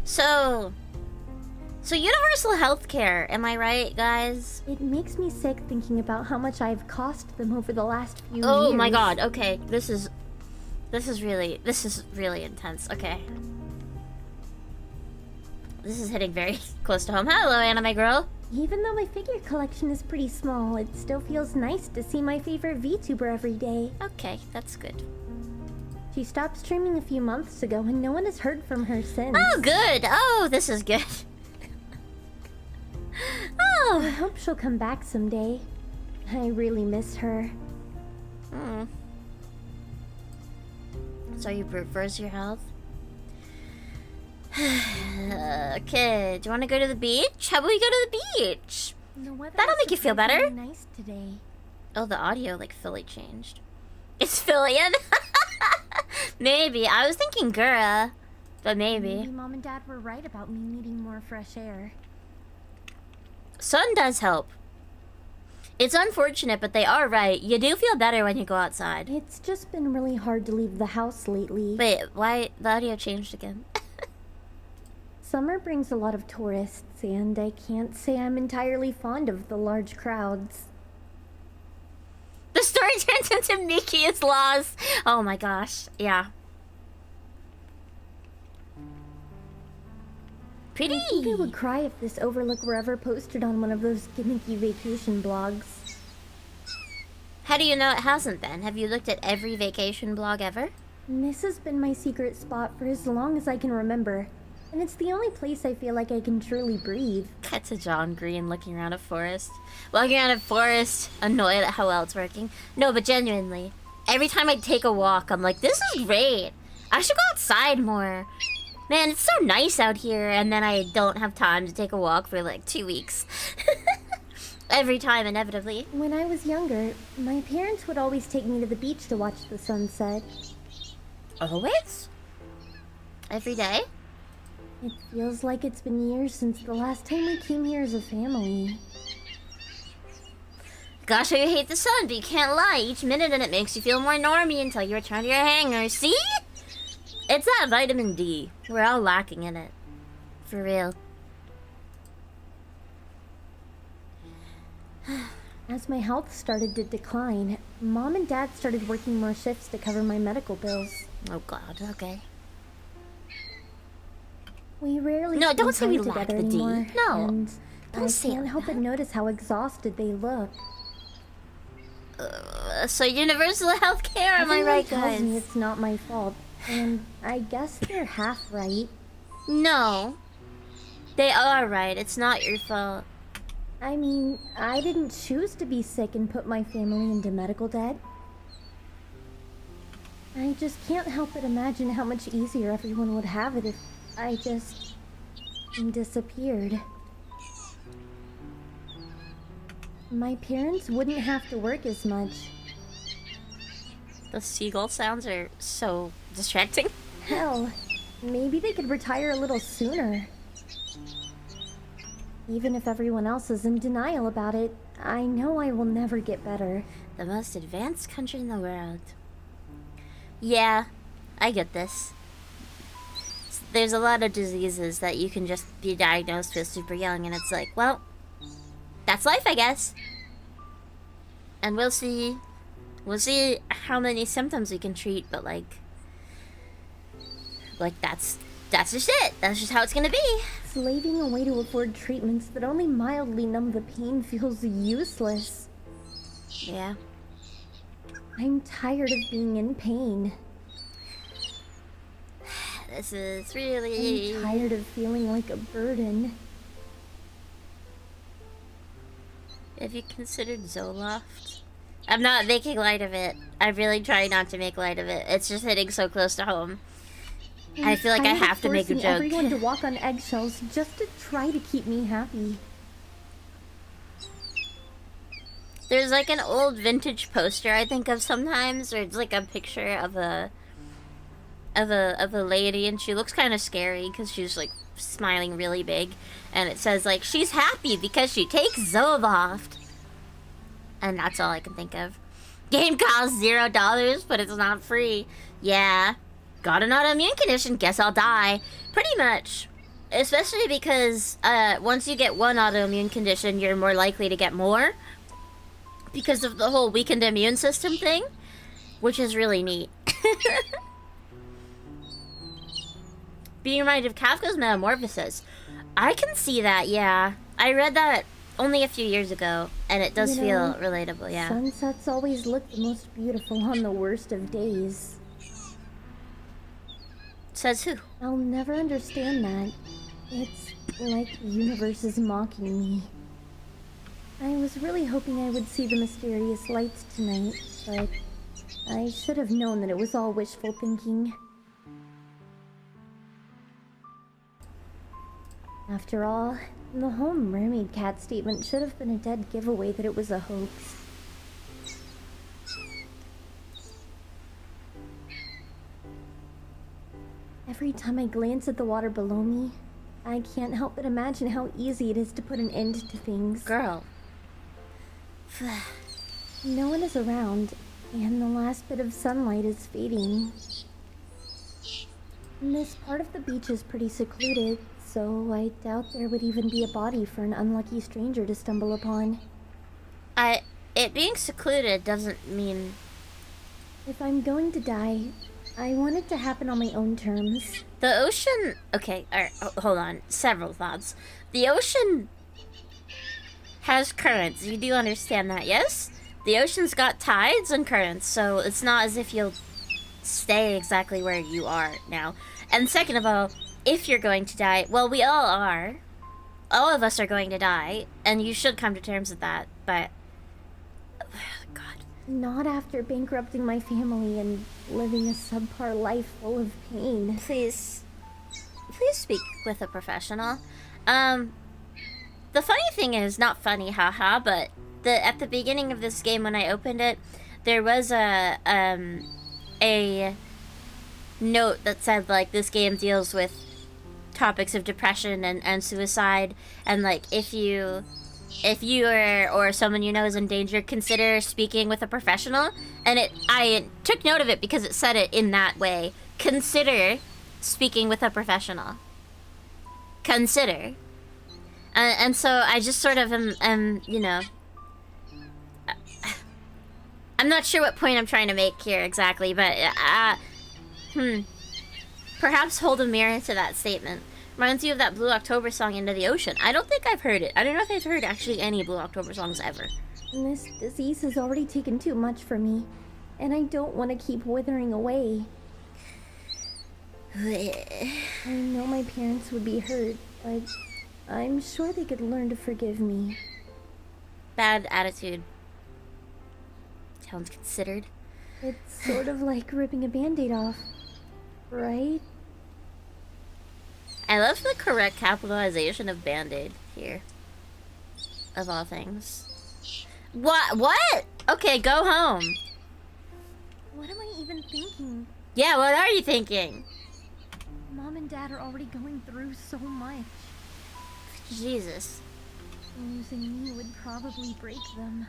S1: So universal healthcare, am I right, guys?
S2: It makes me sick thinking about how much I've cost them over the last few years.
S1: Oh my god, okay. This is really intense. Okay. This is hitting very close to home. Hello, anime girl.
S2: Even though my figure collection is pretty small, it still feels nice to see my favorite VTuber every day.
S1: Okay, that's good.
S2: She stopped streaming a few months ago and no one has heard from her since.
S1: Oh, good. Oh, this is good.
S2: I hope she'll come back someday. I really miss her.
S1: So you reverse your health? Okay, do you want to go to the beach? How about we go to the beach? That'll make you feel better.
S2: Nice today.
S1: Oh, the audio like fully changed. It's Phillian. Maybe. I was thinking Gura, but maybe.
S2: Maybe Mom and Dad were right about me needing more fresh air.
S1: Sun does help. It's unfortunate, but they are right. You do feel better when you go outside.
S2: It's just been really hard to leave the house lately.
S1: Wait, why the audio changed again?
S2: Summer brings a lot of tourists, and I can't say I'm entirely fond of the large crowds.
S1: The story turns into Miki's laws. Oh my gosh, yeah. Pretty.
S2: I think I would cry if this overlook were ever posted on one of those gimmicky vacation blogs.
S1: How do you know it hasn't been? Have you looked at every vacation blog ever?
S2: This has been my secret spot for as long as I can remember. And it's the only place I feel like I can truly breathe.
S1: Cut to John Green looking around a forest. Walking around a forest, annoyed at how well it's working. No, but genuinely, every time I take a walk, I'm like, this is great. I should go outside more. Man, it's so nice out here, and then I don't have time to take a walk for like 2 weeks. Every time, inevitably.
S2: When I was younger, my parents would always take me to the beach to watch the sunset.
S1: Always? Every day?
S2: It feels like it's been years since the last time we came here as a family.
S1: Gosh, how you hate the sun, but you can't lie. Each minute and it makes you feel more normie until you return to your hangar. See? It's that vitamin D. We're all lacking in it. For real.
S2: As my health started to decline, Mom and Dad started working more shifts to cover my medical bills.
S1: Oh god, okay.
S2: We rarely
S1: No, don't
S2: spend
S1: say
S2: time
S1: we lack
S2: together
S1: the D.
S2: anymore,
S1: No,
S2: and
S1: don't
S2: I
S1: say
S2: can't
S1: it
S2: help
S1: like
S2: but notice how exhausted they look.
S1: So universal health care, am I right,
S2: tells
S1: guys?
S2: me it's not my fault, and I guess they're half right.
S1: No. They are right, it's not your fault.
S2: I mean, I didn't choose to be sick and put my family into medical debt. I just can't help but imagine how much easier everyone would have it if I just disappeared. My parents wouldn't have to work as much.
S1: The seagull sounds are so distracting.
S2: Hell, maybe they could retire a little sooner. Even if everyone else is in denial about it, I know I will never get better.
S1: The most advanced country in the world. Yeah, I get this. There's a lot of diseases that you can just be diagnosed with super young, and it's like, well, that's life, I guess. And we'll see how many symptoms we can treat, but like that's just it. That's just how it's gonna be.
S2: Slaving away to afford treatments that only mildly numb the pain feels useless.
S1: Yeah.
S2: I'm tired of being in pain.
S1: This is really...
S2: I'm tired of feeling like a burden.
S1: Have you considered Zoloft? I'm not making light of it. I really try not to make light of it. It's just hitting so close to home. I feel like I have to make a joke.
S2: Everyone to walk on eggshells just to try to keep me happy.
S1: There's like an old vintage poster I think of sometimes, where it's like a picture of a lady, and she looks kind of scary because she's like smiling really big, and it says like she's happy because she takes Zoloft, and that's all I can think of. Game costs $0, but it's not free. Yeah, got an autoimmune condition, guess I'll die. Pretty much, especially because once you get one autoimmune condition, you're more likely to get more because of the whole weakened immune system thing, which is really neat. Being reminded of Kafka's Metamorphosis. I can see that, yeah. I read that only a few years ago, and it does feel relatable, yeah.
S2: Sunsets always look the most beautiful on the worst of days.
S1: Says who?
S2: I'll never understand that. It's like the universe is mocking me. I was really hoping I would see the mysterious lights tonight, but I should have known that it was all wishful thinking. After all, the whole mermaid cat statement should have been a dead giveaway that it was a hoax. Every time I glance at the water below me, I can't help but imagine how easy it is to put an end to things.
S1: Girl.
S2: No one is around, and the last bit of sunlight is fading. This part of the beach is pretty secluded, so I doubt there would even be a body for an unlucky stranger to stumble upon.
S1: It being secluded doesn't mean...
S2: If I'm going to die, I want it to happen on my own terms.
S1: The ocean... Okay, alright, hold on. Several thoughts. The ocean has currents. You do understand that, yes? The ocean's got tides and currents, so it's not as if you'll stay exactly where you are now. And second of all, if you're going to die, well, we all are. All of us are going to die, and you should come to terms with that, but... God.
S2: Not after bankrupting my family and living a subpar life full of pain.
S1: Please speak with a professional. The funny thing is, not funny, haha, but at the beginning of this game when I opened it, there was a note that said, like, this game deals with topics of depression and suicide, and, like, if you or someone you know is in danger, consider speaking with a professional. And I took note of it because it said it in that way. Consider speaking with a professional. Consider. And so I just sort of am, you know... I'm not sure what point I'm trying to make here exactly, but, perhaps hold a mirror to that statement. Reminds you of that Blue October song, Into the Ocean. I don't think I've heard it. I don't know if I've heard actually any Blue October songs ever.
S2: This disease has already taken too much from me, and I don't want to keep withering away. I know my parents would be hurt, but I'm sure they could learn to forgive me.
S1: Bad attitude. Sounds considered.
S2: It's sort of like ripping a band-aid off, right?
S1: I love the correct capitalization of Band-Aid here. Of all things. What? Okay, go home.
S2: What am I even thinking?
S1: Yeah, what are you thinking?
S2: Mom and Dad are already going through so much.
S1: Jesus.
S2: Losing me would probably break them.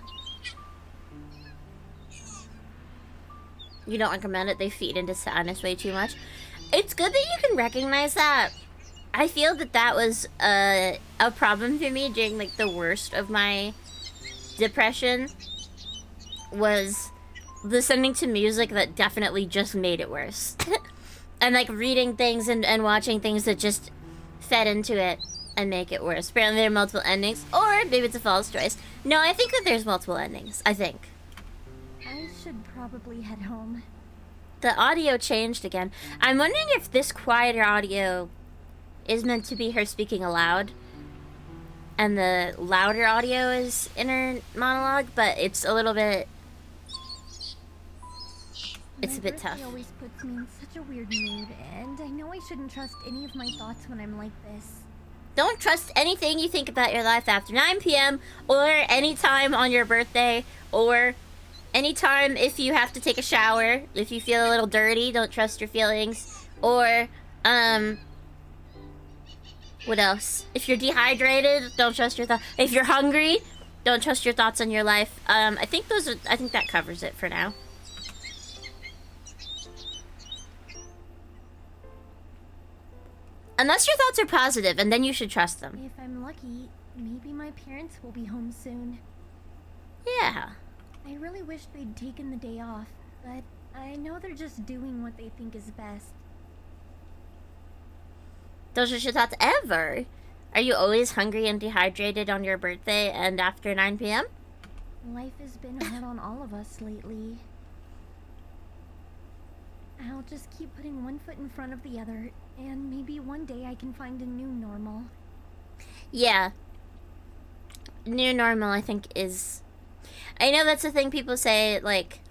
S1: You don't recommend it? They feed into sadness way too much. It's good that you can recognize that. I feel that that was a problem for me during like the worst of my depression. Was listening to music that definitely just made it worse. And like reading things and watching things that just fed into it and make it worse. Apparently there are multiple endings, or maybe it's a false choice. No, I think that there's multiple endings. I think.
S2: I should probably head home.
S1: The audio changed again. I'm wondering if this quieter audio is meant to be her speaking aloud, and the louder audio is inner monologue, but it's a little bit... It's a bit tough.
S2: My birthday always puts me in such a weird mood, and I know I shouldn't trust any of my thoughts when I'm like this.
S1: Don't trust anything you think about your life after 9 p.m. or any time on your birthday, or anytime if you have to take a shower. If you feel a little dirty, don't trust your feelings. Or, what else? If you're dehydrated, don't trust your thoughts. If you're hungry, don't trust your thoughts on your life. I think that covers it for now. Unless your thoughts are positive, and then you should trust them.
S2: If I'm lucky, maybe my parents will be home soon.
S1: Yeah.
S2: I really wish they'd taken the day off, but I know they're just doing what they think is best.
S1: Those are your thoughts ever. Are you always hungry and dehydrated on your birthday and after 9 p.m.?
S2: Life has been hard on all of us lately. I'll just keep putting one foot in front of the other, and maybe one day I can find a new normal.
S1: Yeah. New normal, I think, is... I know that's the thing people say, like,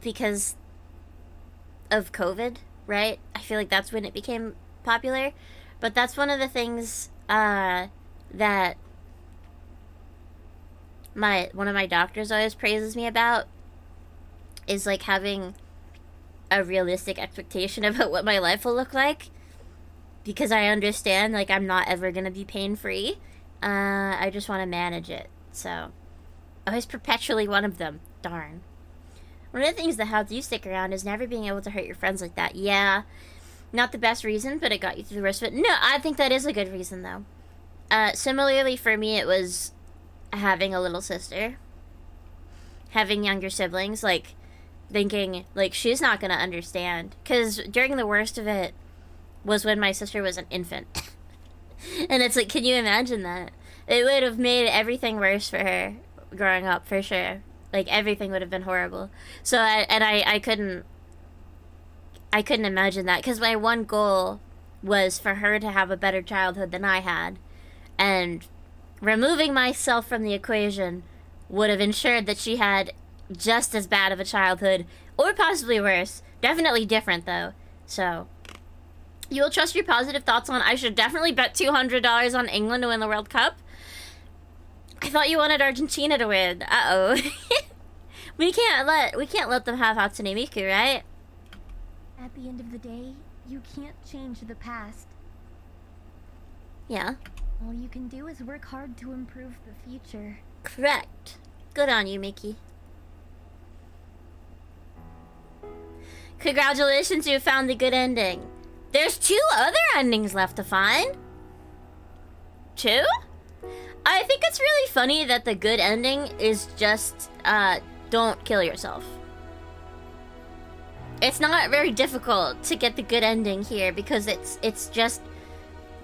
S1: because of COVID, right? I feel like that's when it became popular. But that's one of the things that one of my doctors always praises me about, is like having a realistic expectation about what my life will look like, because I understand like I'm not ever gonna be pain-free. I just want to manage it. So I was perpetually one of them. Darn. One of the things that helped you stick around is never being able to hurt your friends like that. Yeah, not the best reason, but it got you through the rest of it. No, I think that is a good reason though. Similarly for me, it was having a little sister, having younger siblings, like thinking like she's not gonna understand, because during the worst of it was when my sister was an infant. And it's like, can you imagine that? It would have made everything worse for her growing up, for sure. Like everything would have been horrible. So I couldn't imagine that, because my one goal was for her to have a better childhood than I had, and removing myself from the equation would have ensured that she had just as bad of a childhood, or possibly worse. Definitely different, though. So, you will trust your positive thoughts on... I should definitely bet $200 on England to win the World Cup. I thought you wanted Argentina to win. Uh-oh. we can't let them have Hatsune Miku, right?
S2: At the end of the day, you can't change the past.
S1: Yeah.
S2: All you can do is work hard to improve the future.
S1: Correct. Good on you, Mickey. Congratulations, you found the good ending. There's 2 other endings left to find. 2? I think it's really funny that the good ending is just, don't kill yourself. It's not very difficult to get the good ending here, because it's just,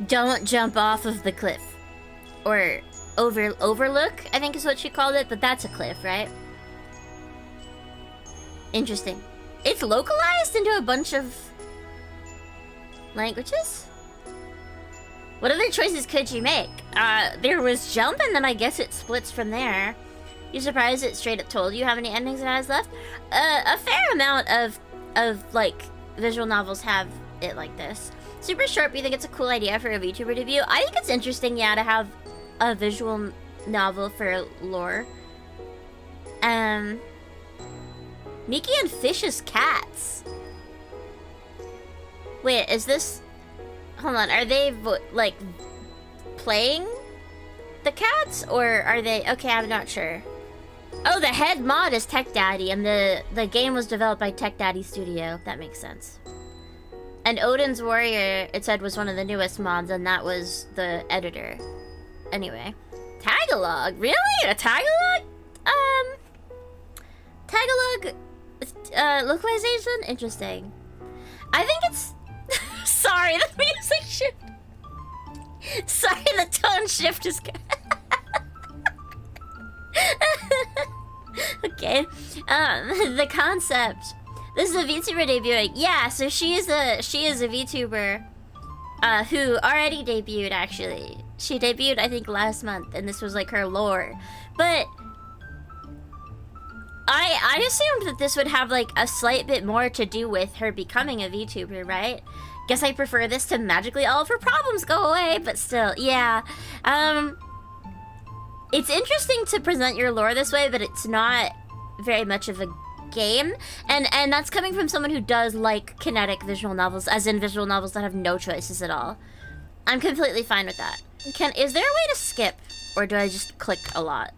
S1: don't jump off of the cliff. Or overlook, I think is what she called it, but that's a cliff, right? Interesting. It's localized into a bunch of languages? What other choices could you make? There was jump, and then I guess it splits from there. You surprised it straight up told you how many endings it has left? A fair amount of like visual novels have it like this. Super short, but you think it's a cool idea for a VTuber debut? I think it's interesting, yeah, to have a visual novel for lore. Miki and Fish's cats. Wait, is this... Hold on, are they, like, playing the cats? Or are they... Okay, I'm not sure. Oh, the head mod is Tech Daddy, and the game was developed by Tech Daddy Studio. That makes sense. And Odin's Warrior, it said, was one of the newest mods, and that was the editor. Anyway. Tagalog? Really? A Tagalog? Tagalog... localization? Interesting. I think it's... Sorry, the music shift. Sorry, the tone shift is good. Okay. The concept. This is a VTuber debuting. Yeah, so she is a VTuber who already debuted, actually. She debuted, I think, last month, and this was like her lore. But I assumed that this would have like a slight bit more to do with her becoming a VTuber, right? Guess I prefer this to magically all of her problems go away, but still, yeah. It's interesting to present your lore this way, but it's not very much of a game. And that's coming from someone who does like kinetic visual novels, as in visual novels that have no choices at all. I'm completely fine with that. Is there a way to skip? Or do I just click a lot?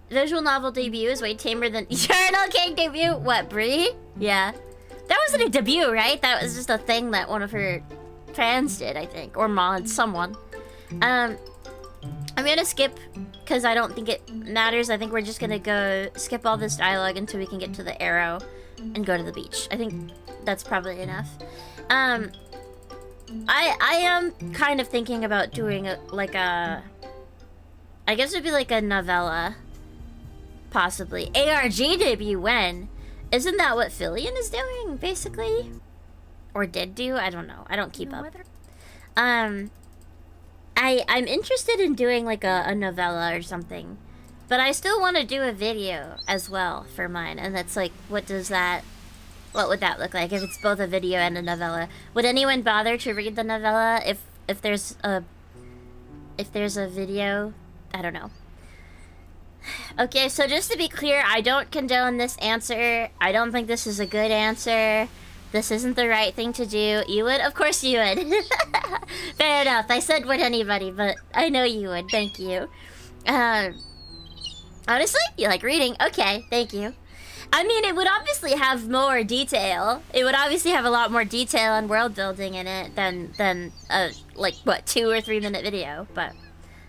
S1: Visual novel debut is way tamer than Eternal King debut. What, Brie? Yeah. That wasn't a debut, right? That was just a thing that one of her fans did, I think. Or mods, someone. I'm gonna skip, because I don't think it matters. I think we're just gonna go skip all this dialogue until we can get to the arrow and go to the beach. I think that's probably enough. I am kind of thinking about doing I guess it'd be like a novella. Possibly. ARG debut when? Isn't that what Fillion is doing, basically? Or did do? I don't know. I don't keep up. I'm interested in doing like a novella or something. But I still want to do a video as well for mine. And that's like, what would that look like if it's both a video and a novella? Would anyone bother to read the novella if there's a video? I don't know. Okay, so just to be clear, I don't condone this answer. I don't think this is a good answer. This isn't the right thing to do. You would? Of course you would. Fair enough. I said would anybody, but I know you would. Thank you. Honestly, you like reading? Okay, thank you. I mean, it would obviously have more detail. It would obviously have a lot more detail and world building in it than a, like, what, 2 or 3 minute video, but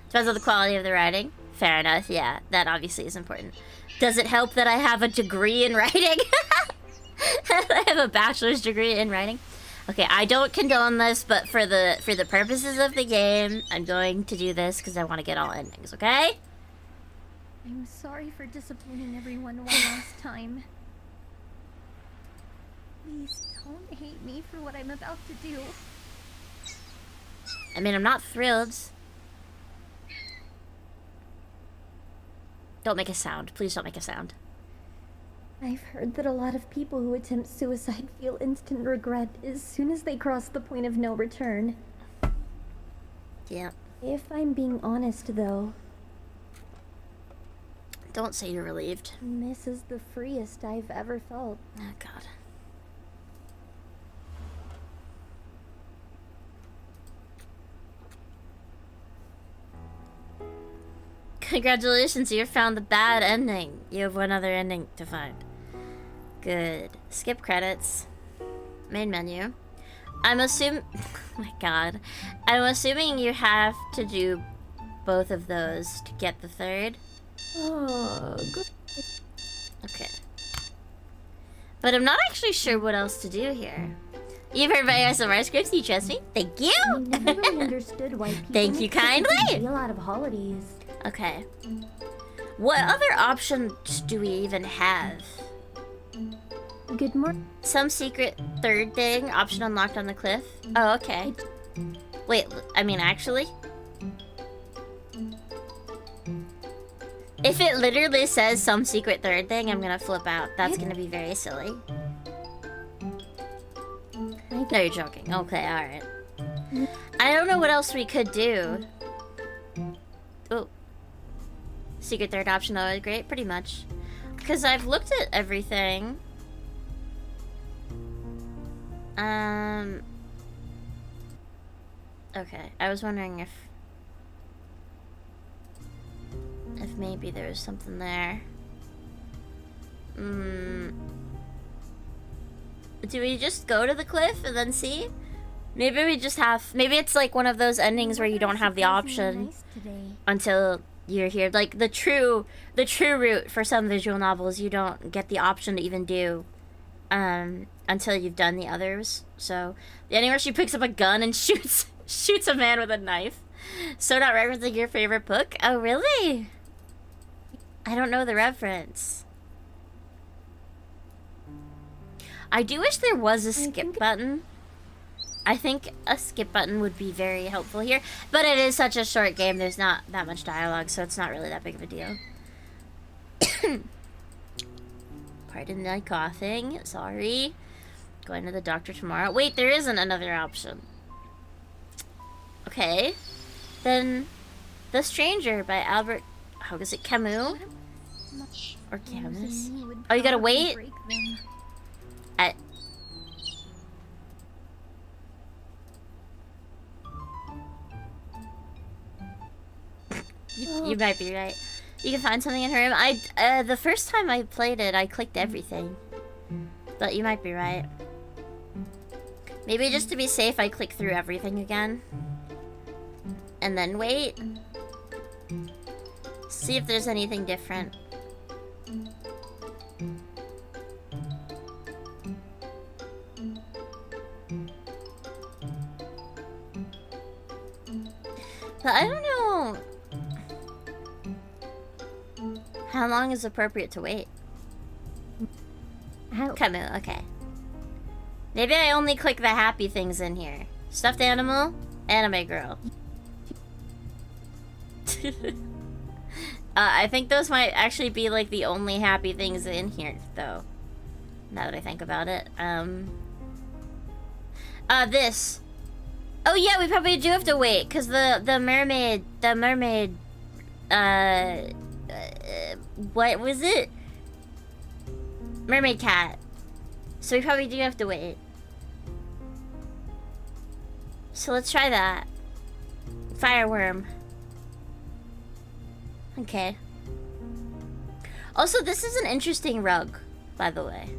S1: depends on the quality of the writing. Fair enough, yeah. That obviously is important. Does it help that I have a degree in writing? I have a bachelor's degree in writing. Okay, I don't condone this, but for the purposes of the game, I'm going to do this because I want to get all endings, okay?
S2: I'm sorry for disappointing everyone one last time. Please don't hate me for what I'm about to do.
S1: I mean, I'm not thrilled. Don't make a sound. Please don't make a sound.
S2: I've heard that a lot of people who attempt suicide feel instant regret as soon as they cross the point of no return.
S1: Yeah.
S2: If I'm being honest, though...
S1: Don't say you're relieved.
S2: This is the freest I've ever felt.
S1: Oh, God. Congratulations, you found the bad ending. You have one other ending to find. Good. Skip credits. Main menu. I'm assuming... Oh my god. I'm assuming you have to do both of those to get the third.
S2: Oh, good.
S1: Okay. But I'm not actually sure what else to do here. You've heard my ASMR scripts, you trust me? Thank you!
S2: I never really understood why people
S1: Thank you kindly!
S2: feel out of holidays.
S1: Okay. What other options do we even have?
S2: Good morning.
S1: Some secret third thing, option unlocked on the cliff. Oh, okay. Wait, I mean, actually? If it literally says some secret third thing, I'm gonna flip out. That's gonna be very silly. No, you're joking. Okay, alright. I don't know what else we could do. Oh. Secret third option, though, is great, pretty much. Because I've looked at everything. Okay, I was wondering if maybe there was something there. Do we just go to the cliff and then see? Maybe we just have... Maybe it's like one of those endings where you don't have the option until you're here. Like the true route for some visual novels, you don't get the option to even do until you've done the others. So the ending where she picks up a gun and shoots a man with a knife. So not referencing your favorite book? Oh really? I don't know the reference. I do wish there was a skip button. I think a skip button would be very helpful here, but it is such a short game, there's not that much dialogue, so it's not really that big of a deal. Pardon my coughing, sorry. Going to the doctor tomorrow. Wait, there isn't another option. Okay. Then The Stranger by Albert... How is it? Camus? Or Camus? Oh, you gotta wait? You might be right. You can find something in her room. The first time I played it, I clicked everything. But you might be right. Maybe just to be safe, I click through everything again. And then wait. See if there's anything different. But I don't know how long is appropriate to wait. Camus, okay. Maybe I only click the happy things in here. Stuffed animal, anime girl. I think those might actually be like the only happy things in here, though. Now that I think about it. This. Oh yeah, we probably do have to wait, because the mermaid, what was it? Mermaid cat. So we probably do have to wait. So let's try that. Fireworm. Okay. Also, this is an interesting rug, by the way.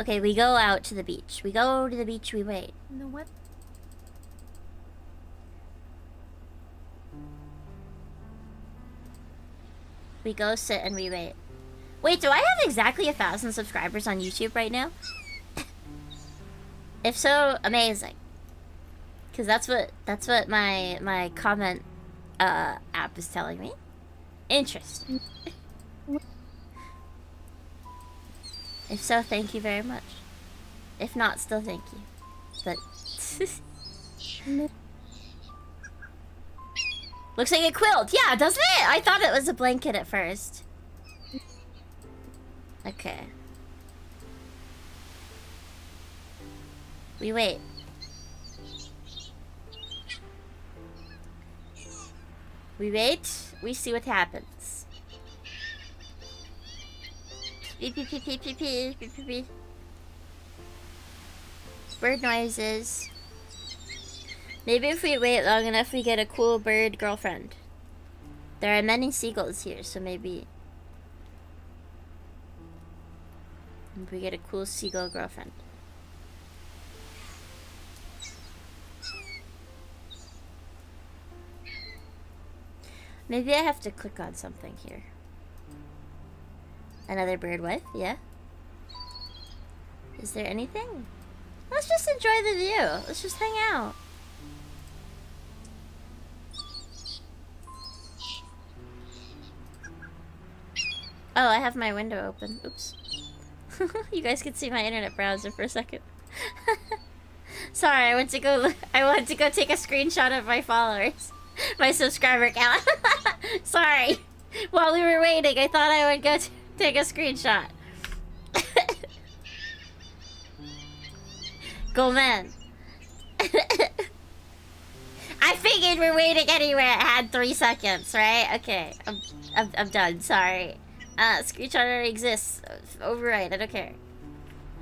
S1: Okay, we go out to the beach. We go to the beach, we wait.
S2: No, what?
S1: We go sit and we wait. Wait, do I have exactly 1,000 subscribers on YouTube right now? If so, amazing. Because that's what my comment app is telling me. Interesting. If so, thank you very much. If not, still thank you. But looks like a quilt. Yeah, doesn't it? I thought it was a blanket at first. Okay. We wait. We wait. We see what happens. Beep beep beep beep beep beep beep beep beep. Bird noises. Maybe if we wait long enough, we get a cool bird girlfriend. There are many seagulls here, so maybe we get a cool seagull girlfriend. Maybe I have to click on something here. Another bird wife, yeah. Is there anything? Let's just enjoy the view. Let's just hang out. Oh, I have my window open. Oops. You guys can see my internet browser for a second. Sorry, I went to go take a screenshot of my followers. My subscriber count. Sorry. While we were waiting, I thought I would go take a screenshot. Go man. I figured we're waiting anyway. It had 3 seconds, right? Okay, I'm done. Sorry. Screenshot already exists. Override, I don't care.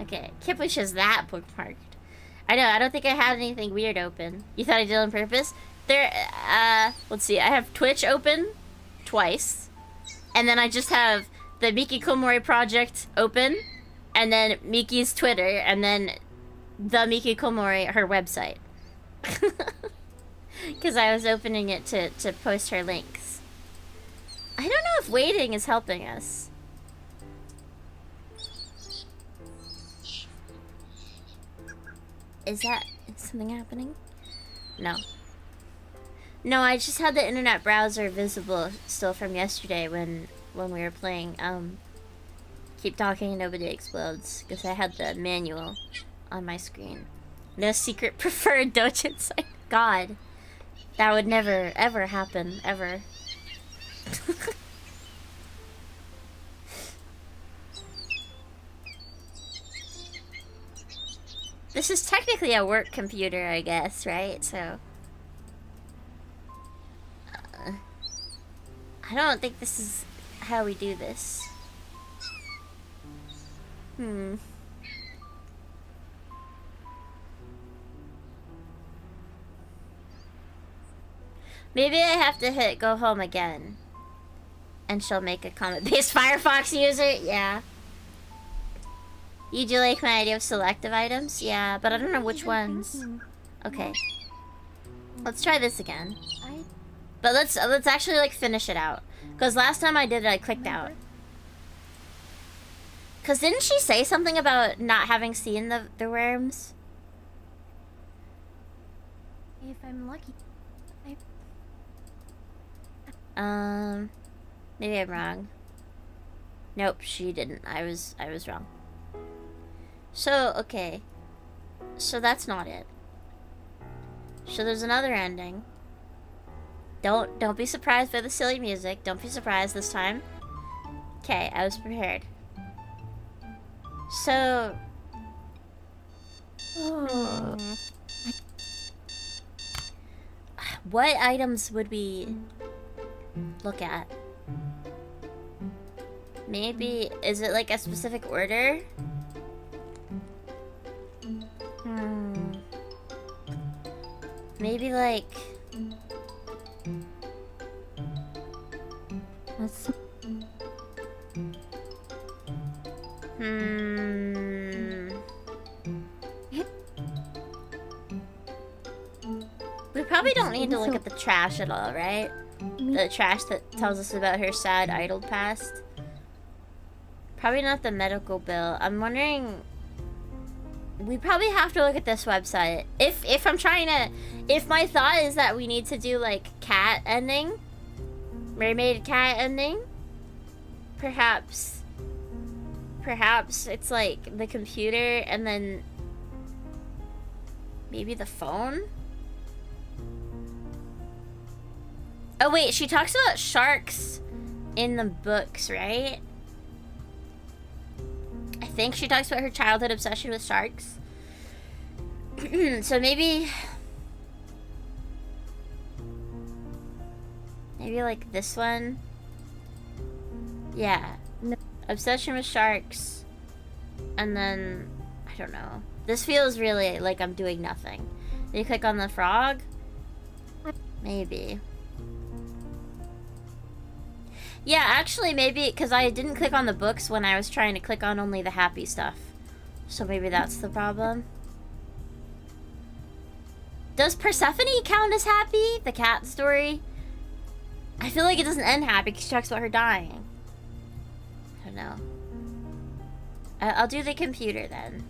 S1: Okay, can't believe she has that bookmarked. I know, I don't think I had anything weird open. You thought I did it on purpose? There, let's see, I have Twitch open twice. And then I just have the Miki Komori project open. And then Miki's Twitter. And then the Miki Komori, her website. Because I was opening it to post her links. I don't know if waiting is helping us. Is something happening? No. No, I just had the internet browser visible still from yesterday when we were playing Keep Talking and Nobody Explodes, because I had the manual on my screen. No secret preferred dojin site. God. That would never ever happen, ever. This is technically a work computer, I guess, right? So I don't think this is how we do this. Maybe I have to hit go home again. And she'll make a comment-based Firefox user? Yeah. You do like my idea of selective items? Yeah, but I don't know which ones. Okay. Let's try this again. But let's actually like finish it out. Because last time I did it, I clicked out. Because didn't she say something about not having seen the worms?
S2: If I'm lucky.
S1: Maybe I'm wrong. Nope, she didn't. I was wrong. So, okay. So that's not it. So there's another ending. Don't be surprised by the silly music. Don't be surprised this time. Okay, I was prepared. So... What items would we look at? Maybe... Is it like a specific order? Maybe like...
S2: Let's...
S1: We probably don't need to look at the trash at all, right? The trash that tells us about her sad idle past. Probably not the medical bill. I'm wondering... We probably have to look at this website. If I'm trying to... If my thought is that we need to do, like, cat ending. Mermaid cat ending. Perhaps it's, like, the computer and then... Maybe the phone? Oh, wait. She talks about sharks in the books, right? I think she talks about her childhood obsession with sharks. So maybe like this one. Yeah. Obsession with sharks. And then, I don't know. This feels really like I'm doing nothing. Did you click on the frog? Maybe. Yeah, actually, maybe, because I didn't click on the books when I was trying to click on only the happy stuff. So maybe that's the problem. Does Persephone count as happy? The cat story? I feel like it doesn't end happy because she talks about her dying. I don't know. I'll do the computer then.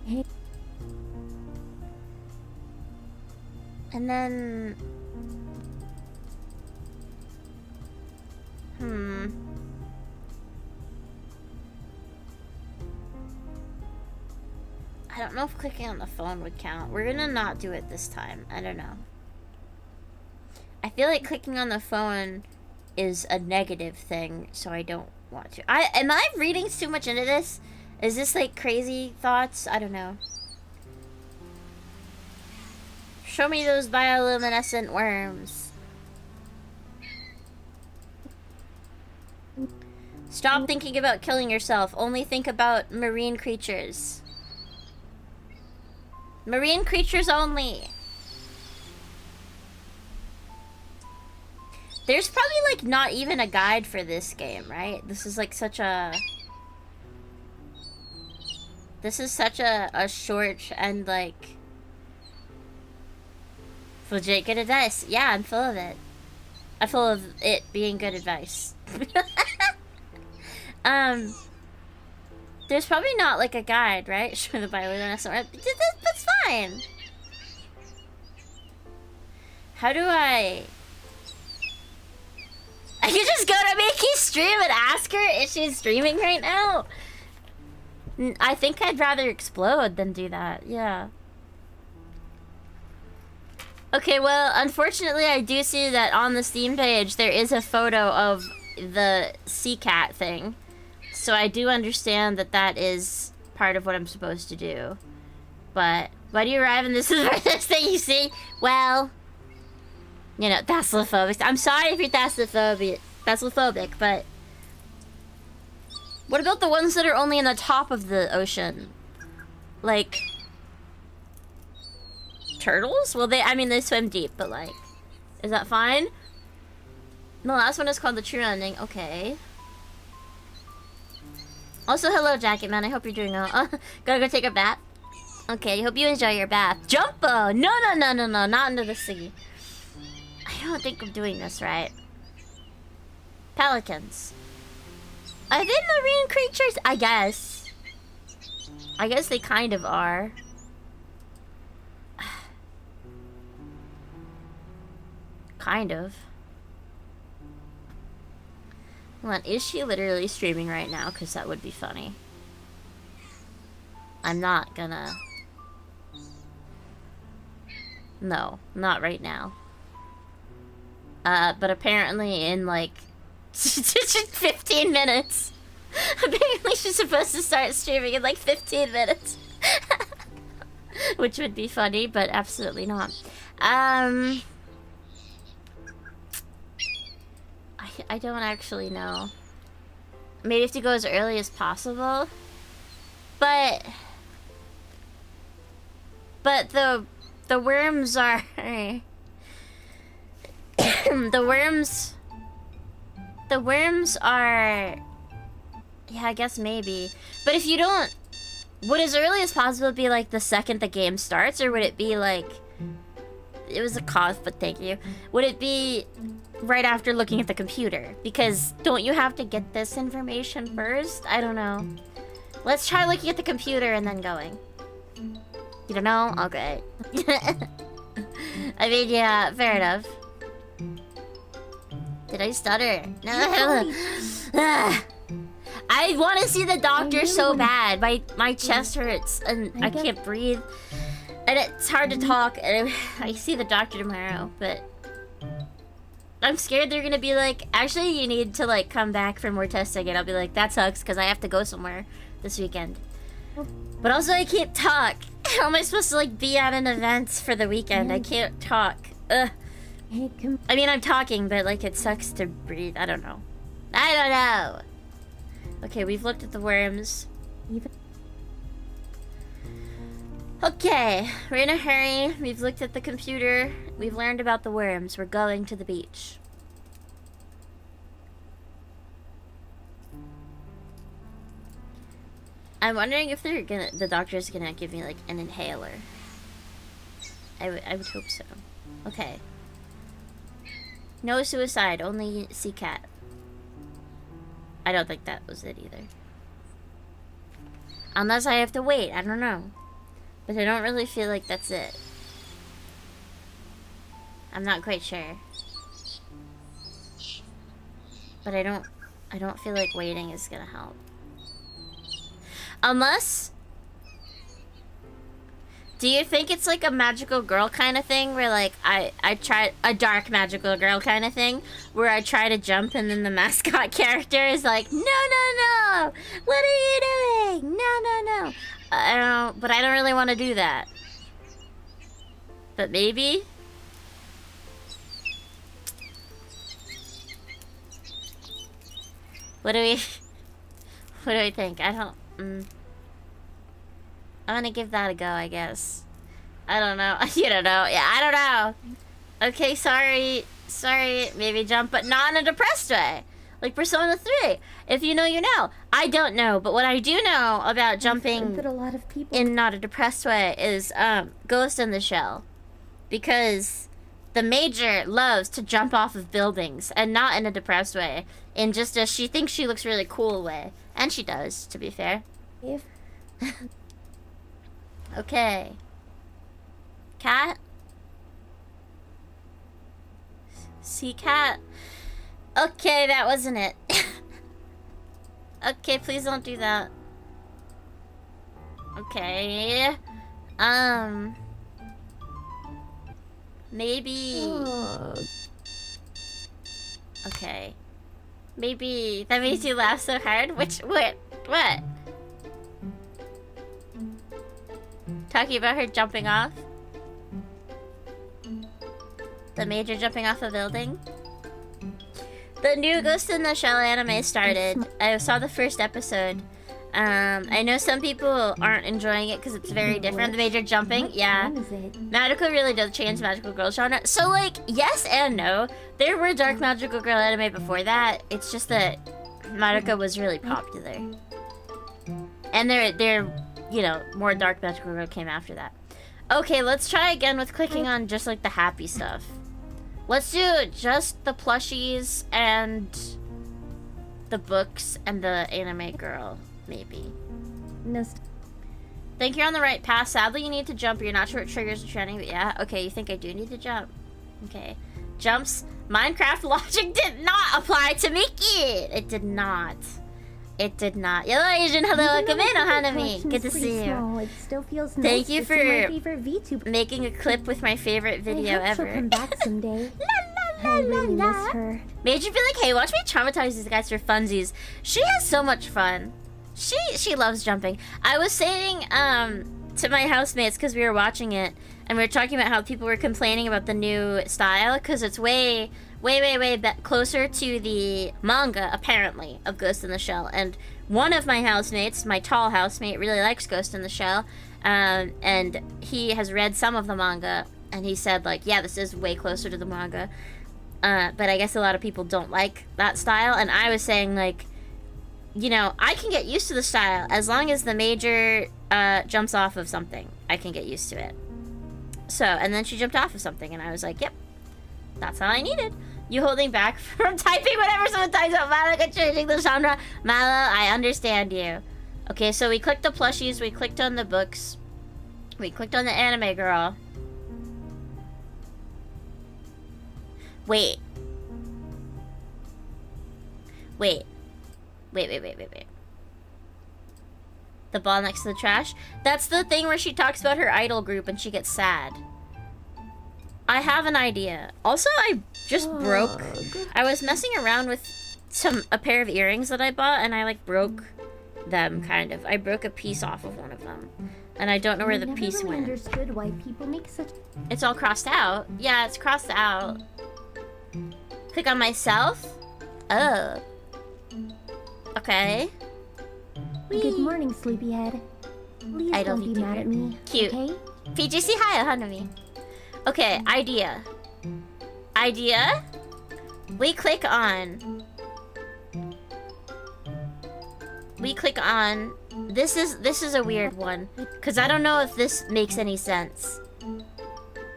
S2: Hey.
S1: And then... I don't know if clicking on the phone would count. We're gonna not do it this time. I don't know. I feel like clicking on the phone is a negative thing, so I don't want to. Am I reading too much into this? Is this like crazy thoughts? I don't know. Show me those bioluminescent worms. Stop thinking about killing yourself. Only think about marine creatures. Marine creatures only. There's probably like not even a guide for this game, right? This is like such a... This is such a short and like... legit good advice. Yeah, I'm full of it. I'm full of it being good advice. There's probably not like a guide, right? Show the bioluminescent. That's fine. How do I can just go to Miki's stream and ask her if she's streaming right now? I think I'd rather explode than do that. Yeah. Okay, well, unfortunately, I do see that on the Steam page there is a photo of the sea cat thing. So I do understand that that is part of what I'm supposed to do. But why do you arrive and this is the first thing you see? Well, you know, thalassophobia. I'm sorry if you're thalassophobia, but what about the ones that are only in the top of the ocean? Like turtles? Well, I mean, they swim deep, but like, is that fine? The last one is called the true ending. Okay. Also, hello, Jacket Man. I hope you're doing well. Gotta go take a bath. Okay, I hope you enjoy your bath. Jumbo! No, not into the sea. I don't think I'm doing this right. Pelicans. Are they marine creatures? I guess. I guess they kind of are. Kind of. Hold on, is she literally streaming right now? Because that would be funny. I'm not gonna... No, not right now. But apparently in like 15 minutes. Apparently she's supposed to start streaming in like 15 minutes. Which would be funny, but absolutely not. I don't actually know. Maybe have to go as early as possible. But the worms are the worms are, yeah, I guess maybe. But if you don't, would as early as possible be like the second the game starts, or would it be like, it was a cough, but thank you. Would it be right after looking at the computer? Because don't you have to get this information first? I don't know. Let's try looking at the computer and then going. You don't know? Okay. I mean, yeah, fair enough. Did I stutter? No. I want to see the doctor so bad. My chest hurts and I can't breathe. And it's hard to talk. And I see the doctor tomorrow, but I'm scared they're gonna be like, actually, you need to like come back for more testing. And I'll be like, that sucks because I have to go somewhere this weekend. But also, I can't talk. How am I supposed to like be at an event for the weekend? I can't talk. Ugh. I mean, I'm talking, but like it sucks to breathe. I don't know. I don't know. Okay, we've looked at the worms. Okay, we're in a hurry. We've looked at the computer. We've learned about the worms. We're going to the beach. I'm wondering if the doctor's gonna give me like an inhaler. I would hope so. Okay. No suicide, only sea cat. I don't think that was it either. Unless I have to wait, I don't know. But I don't really feel like that's it. I'm not quite sure. But I don't feel like waiting is gonna help. Unless... Do you think it's like a magical girl kind of thing? Where like, I try... A dark magical girl kind of thing? Where I try to jump and then the mascot character is like, no, no, no! What are you doing? No, no, no! But I don't really want to do that. But maybe? What do we... What do we think? I don't... I'm gonna give that a go, I guess. I don't know. You don't know. Yeah, I don't know. Okay, sorry. Sorry. Maybe jump, but not in a depressed way. Like Persona 3. If you know, you know. I don't know, but what I do know about jumping
S2: a lot of people
S1: in not a depressed way is Ghost in the Shell. Because the Major loves to jump off of buildings, and not in a depressed way. In just a she thinks she looks really cool way. And she does, to be fair.
S2: If
S1: Okay. Cat? See, cat? Okay, that wasn't it. Okay, please don't do that. Okay. Maybe... Okay. Maybe... That makes you laugh so hard? Which... What? Talking about her jumping off? The Major jumping off a building? The new Ghost in the Shell anime started. I saw the first episode. I know some people aren't enjoying it because it's very different. The Major jumping, yeah. Magical really does change magical girl genre. So, like, yes and no. There were dark magical girl anime before that. It's just that Madoka was really popular. And they're you know, more dark magical girl came after that. Okay, let's try again with clicking on just, like, the happy stuff. Let's do just the plushies and the books and the anime girl, maybe. Think you're on the right path. Sadly, you need to jump. You're not sure what triggers the training, but yeah. Okay, you think I do need to jump. Okay. Jumps. Minecraft logic did not apply to Miki! It did not. It did not. Hello, Asian. Hello, welcome in, Hanami. Good to see you.
S2: It still feels
S1: Thank you for
S2: my favorite VTuber.
S1: making a clip with my favorite video
S2: I hope
S1: ever.
S2: She'll come back someday.
S1: La,
S2: I really miss her.
S1: Made you feel like, hey, watch me traumatize these guys for funsies. She has so much fun. She loves jumping. I was saying to my housemates, because we were watching it, and we were talking about how people were complaining about the new style, because it's way closer to the manga, apparently, of Ghost in the Shell. And one of my housemates, my tall housemate, really likes Ghost in the Shell, and he has read some of the manga, and he said, like, yeah, this is way closer to the manga. But I guess a lot of people don't like that style, and I was saying, like, you know, I can get used to the style as long as the Major jumps off of something. I can get used to it. So, and then she jumped off of something, and I was like, yep, that's all I needed. You holding back from typing whatever someone types out. Malaka changing the genre. Malo, I understand you. Okay, so we clicked the plushies, we clicked on the books, we clicked on the anime girl. Wait. The ball next to the trash? That's the thing where she talks about her idol group and she gets sad. I have an idea. Also, I just broke. I was messing around with a pair of earrings that I bought, and I like broke them, kind of. I broke a piece off of one of them, and I don't know where the piece went.
S2: Understood why people make such.
S1: It's all crossed out. Yeah, it's crossed out. Click on myself. Oh. Okay.
S2: Good morning, sleepyhead. Please
S1: Idol
S2: don't be mad at me.
S1: Cute.
S2: Okay?
S1: PGC, hi, Hanami. Okay, idea. We click on. This is a weird one, because I don't know if this makes any sense.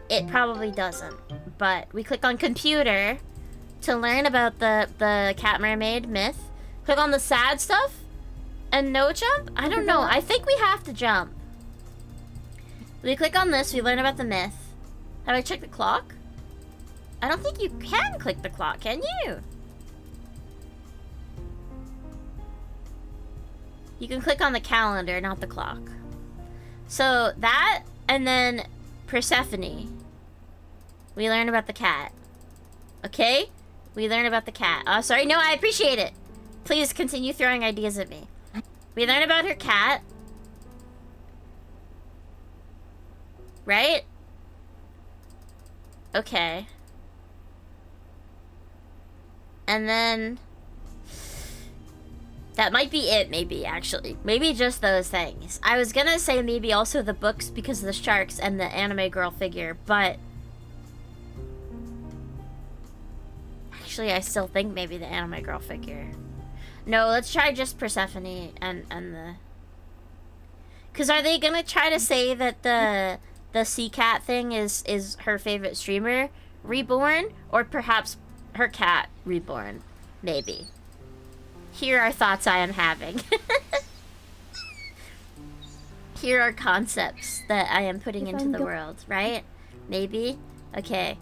S1: It probably doesn't. But we click on computer to learn about the cat mermaid myth. Click on the sad stuff and no jump? I don't know. I think we have to jump. We click on this, we learn about the myth. Have I checked the clock? I don't think you can click the clock, can you? You can click on the calendar, not the clock. So that, and then Persephone. We learn about the cat. Okay? We learn about the cat. Oh, sorry. No, I appreciate it. Please continue throwing ideas at me. We learn about her cat. Right? Okay. And then... that might be it, maybe, actually. Maybe just those things. I was gonna say maybe also the books because of the sharks and the anime girl figure, but... actually, I still think maybe the anime girl figure. No, let's try just Persephone and the... because are they gonna try to say that the sea cat thing is her favorite streamer reborn? Or perhaps her cat reborn? Maybe. Here are thoughts I am having. Here are concepts that I am putting into the world, right? Maybe? Okay.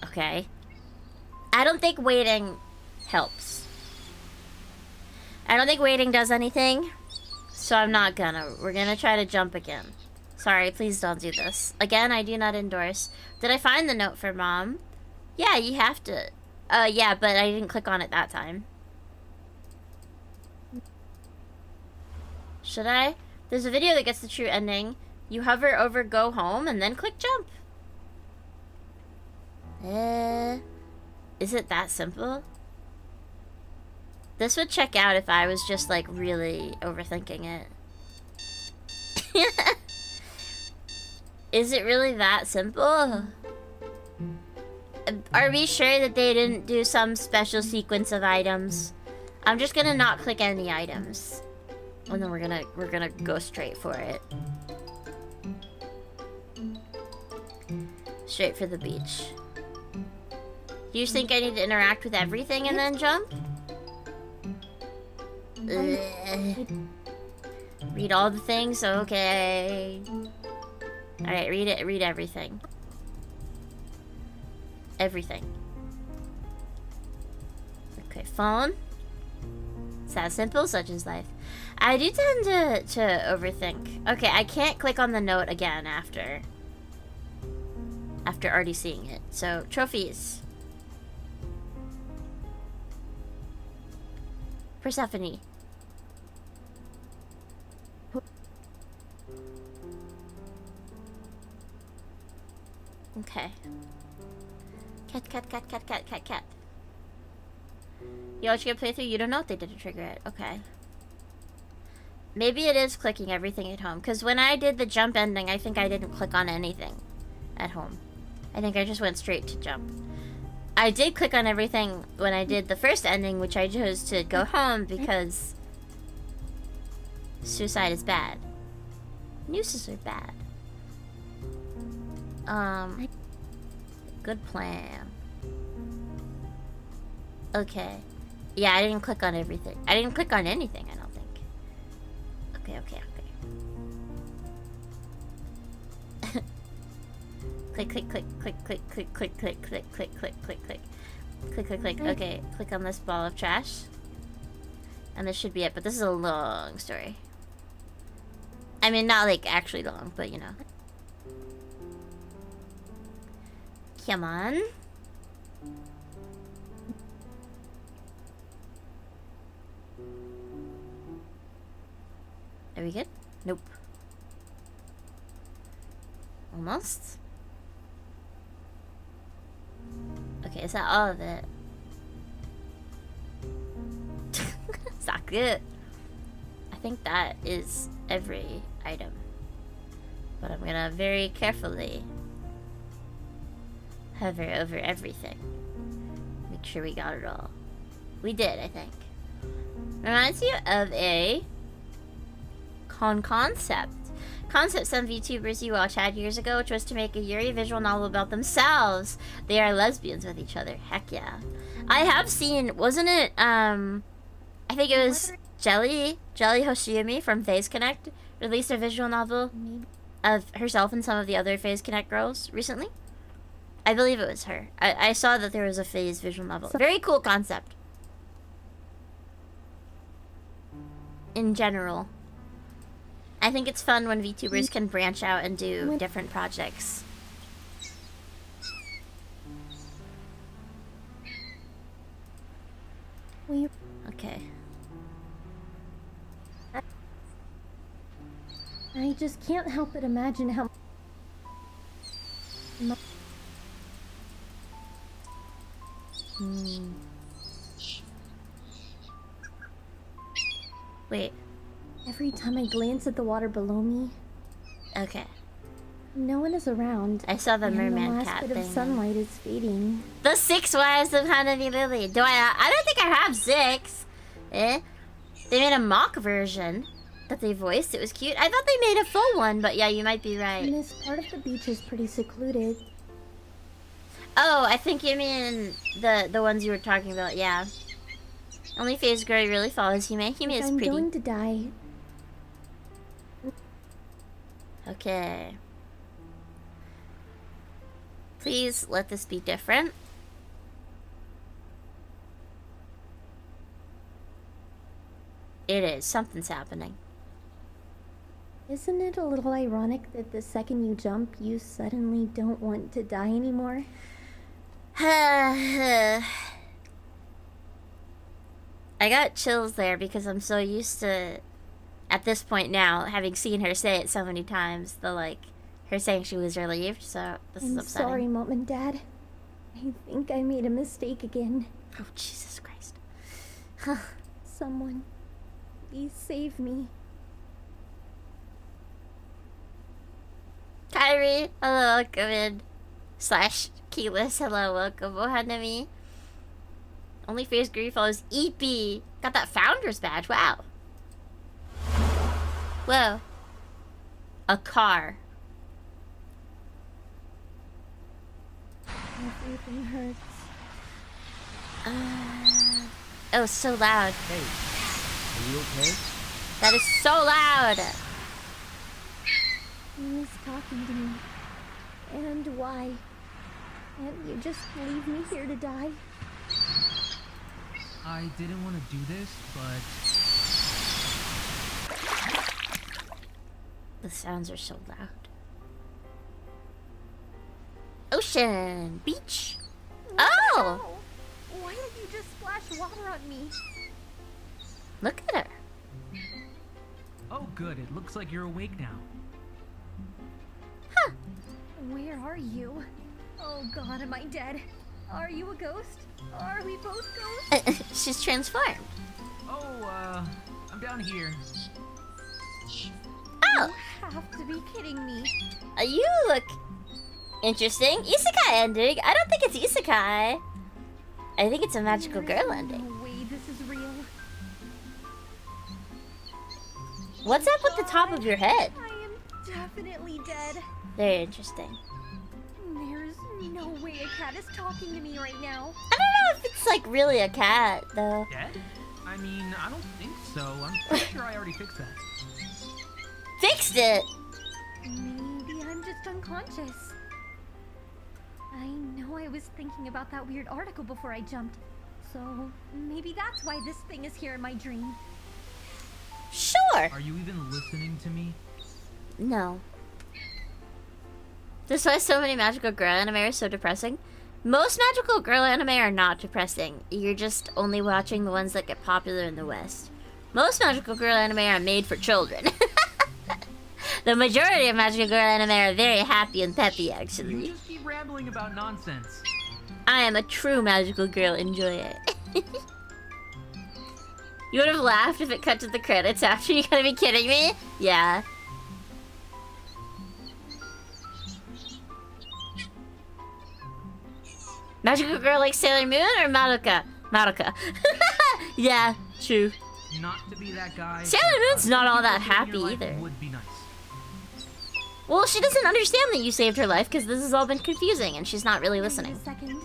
S1: Okay. I don't think waiting helps. I don't think waiting does anything. So I'm not gonna. We're gonna try to jump again. Sorry, please don't do this. Again, I do not endorse. Did I find the note for Mom? Yeah, you have to. Yeah, but I didn't click on it that time. Should I? There's a video that gets the true ending. You hover over go home and then click jump. Is it that simple? This would check out if I was just like really overthinking it. Is it really that simple? Are we sure that they didn't do some special sequence of items? I'm just gonna not click any items. And then we're gonna go straight for it. Straight for the beach. Do you think I need to interact with everything and then jump? Read all the things? Okay. Alright, read everything. Everything. Okay, phone. It's that simple, such is life. I do tend to overthink. Okay, I can't click on the note again after already seeing it. So, trophies. Persephone. Okay. Cat. You watch your playthrough, you don't know if they didn't trigger it. Okay. Maybe it is clicking everything at home. Because when I did the jump ending, I think I didn't click on anything at home. I think I just went straight to jump. I did click on everything when I did the first ending, which I chose to go home because suicide is bad. Nooses are bad. Good plan. Okay. Yeah, I didn't click on everything. I didn't click on anything, I don't think. Okay. Click. Okay, click on this ball of trash. And this should be it, but this is a long story. I mean, not like actually long, but you know. Come on. Are we good? Nope. Almost. Okay, is that all of it? It's not good. I think that is every item. But I'm gonna very carefully hover over everything. Make sure we got it all. We did, I think. Reminds you of a concept. Concept some VTubers you watched had years ago, which was to make a Yuri visual novel about themselves. They are lesbians with each other. Heck yeah. I have seen, wasn't it, I think it was Jelly Hoshiyumi from Phase Connect released a visual novel of herself and some of the other Phase Connect girls recently. I believe it was her. I saw that there was a Phase visual novel. Very cool concept. In general. I think it's fun when VTubers can branch out and do different projects. Okay.
S2: I just can't help but imagine how
S1: Wait.
S2: Every time I glance at the water below me,
S1: Okay.
S2: no one is around.
S1: I saw the
S2: and
S1: merman
S2: the last
S1: cat
S2: bit
S1: thing.
S2: of sunlight is fading.
S1: The 6 wives of Hanami Lily. Do I don't think I have 6. Eh? They made a mock version that they voiced. It was cute. I thought they made a full one, but yeah, you might be right.
S2: And this part of the beach is pretty secluded.
S1: Oh, I think you mean the ones you were talking about, yeah. Only phase Gray really follows Hime. Hime is
S2: I'm
S1: pretty.
S2: going to die.
S1: Okay. Please let this be different. It is. Something's happening.
S2: Isn't it a little ironic that the second you jump, you suddenly don't want to die anymore?
S1: I got chills there because I'm so used to, at this point now, having seen her say it so many times, her saying she was relieved, so this is
S2: I'm
S1: upsetting.
S2: sorry, Mom and Dad. I think I made a mistake again.
S1: Oh, Jesus Christ.
S2: Someone, please save me.
S1: Kyrie, hello, welcome in. / Keyless, hello, welcome. Ohanami. Only Face Grief follows EP. Got that Founder's badge, wow. Whoa. A car.
S2: Everything hurts.
S1: Oh, so loud.
S3: Hey, are you okay?
S1: That is so loud.
S2: Who's talking to me? And why? Can't you just leave me here to die?
S3: I didn't want to do this, but...
S1: The sounds are so loud. Ocean. Beach. Oh!
S2: Ow! Why did you just splash water on me?
S1: Look at her.
S3: Oh good, it looks like you're awake now.
S1: Huh.
S2: Where are you? Oh god, am I dead? Are you a ghost? Are we both ghosts?
S1: She's transformed.
S3: Oh, I'm down here.
S1: Oh!
S2: You have to be kidding me.
S1: You look interesting. Isekai ending. I don't think it's isekai. I think it's a magical
S2: There is
S1: girl ending.
S2: No way this is real.
S1: What's up with the top of your head?
S2: I am definitely dead.
S1: Very interesting.
S2: There's no way a cat is talking to me right now.
S1: I don't know if it's like really a cat though.
S3: Dead? I mean, I don't think so. I'm pretty sure I already fixed that.
S1: Fixed it.
S2: Maybe I'm just unconscious. I know I was thinking about that weird article before I jumped. So maybe that's why this thing is here in my dream.
S1: Sure.
S3: Are you even listening to me?
S1: No. That's why so many magical girl anime are so depressing. Most magical girl anime are not depressing. You're just only watching the ones that get popular in the West. Most magical girl anime are made for children. The majority of magical girl anime are very happy and peppy,
S3: You
S1: actually.
S3: just keep rambling about nonsense.
S1: I am a true magical girl, enjoy it. You would have laughed if it cut to the credits after. You gotta be kidding me? Yeah. Magical girl like Sailor Moon or Madoka? Madoka. Yeah, true.
S3: Not to be that guy.
S1: Sailor Moon's not all that happy either.
S3: Would be nice.
S1: Well, she doesn't understand that you saved her life because this has all been confusing and she's not really listening.
S2: Wait a second.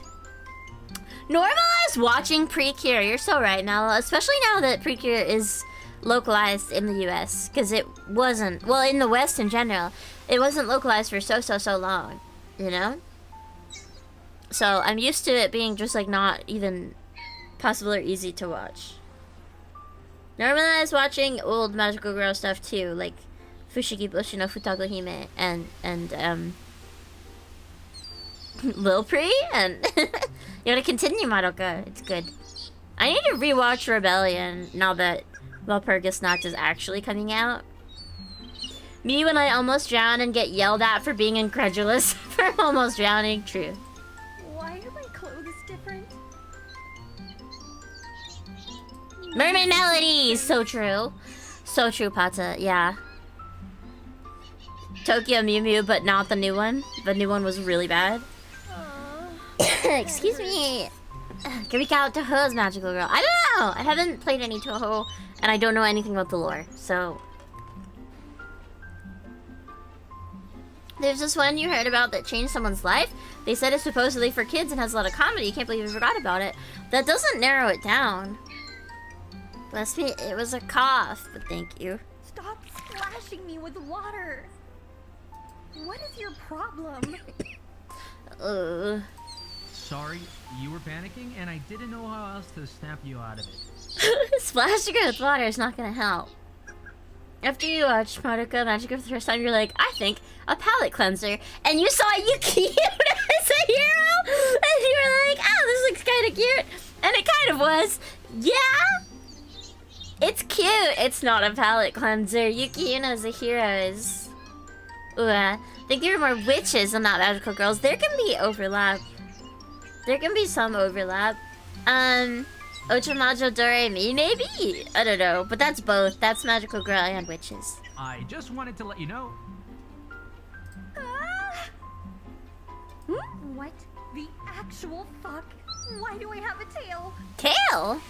S1: Normalize watching Precure. You're so right, Mel. Especially now that Precure is localized in the US. Because it wasn't. Well, in the West in general. It wasn't localized for so long. You know? So I'm used to it being just like not even possible or easy to watch. Normalize watching old magical girl stuff too. Like Fushigi Bushi no Futago Hime and Lil Pre and you gotta continue Madoka. It's good. I need to rewatch Rebellion now that Walpurgis Nacht is actually coming out. Me when I almost drown and get yelled at for being incredulous for almost drowning. True.
S2: Why are my clothes different?
S1: Mermaid Melody! So true. So true, Pata. Yeah. Tokyo Mew Mew, but not the new one. The new one was really bad. Excuse me. Can we count Touhou's Magical Girl? I don't know. I haven't played any Touhou, and I don't know anything about the lore, so... There's this one you heard about that changed someone's life. They said it's supposedly for kids and has a lot of comedy. Can't believe you forgot about it. That doesn't narrow it down. Bless me, it was a cough, but thank you.
S2: Stop splashing me with water. What is your problem?
S3: Sorry, you were panicking, and I didn't know how else to snap you out of it.
S1: Splashing it with water is not gonna help. After you watched Madoka Magica for the first time, you're like, I think a palate cleanser. And you saw Yuki as a hero, and you were like, oh, this looks kind of cute. And it kind of was. Yeah? It's cute. It's not a palate cleanser. Yuki as a hero is... Ooh, I think there are more witches and not magical girls. There can be overlap. There can be some overlap. Ochamajo Doremi, maybe? I don't know, but that's both. That's magical girl and witches.
S3: I just wanted to let you know.
S2: What the actual fuck? Why do I have a tail?
S1: Tail?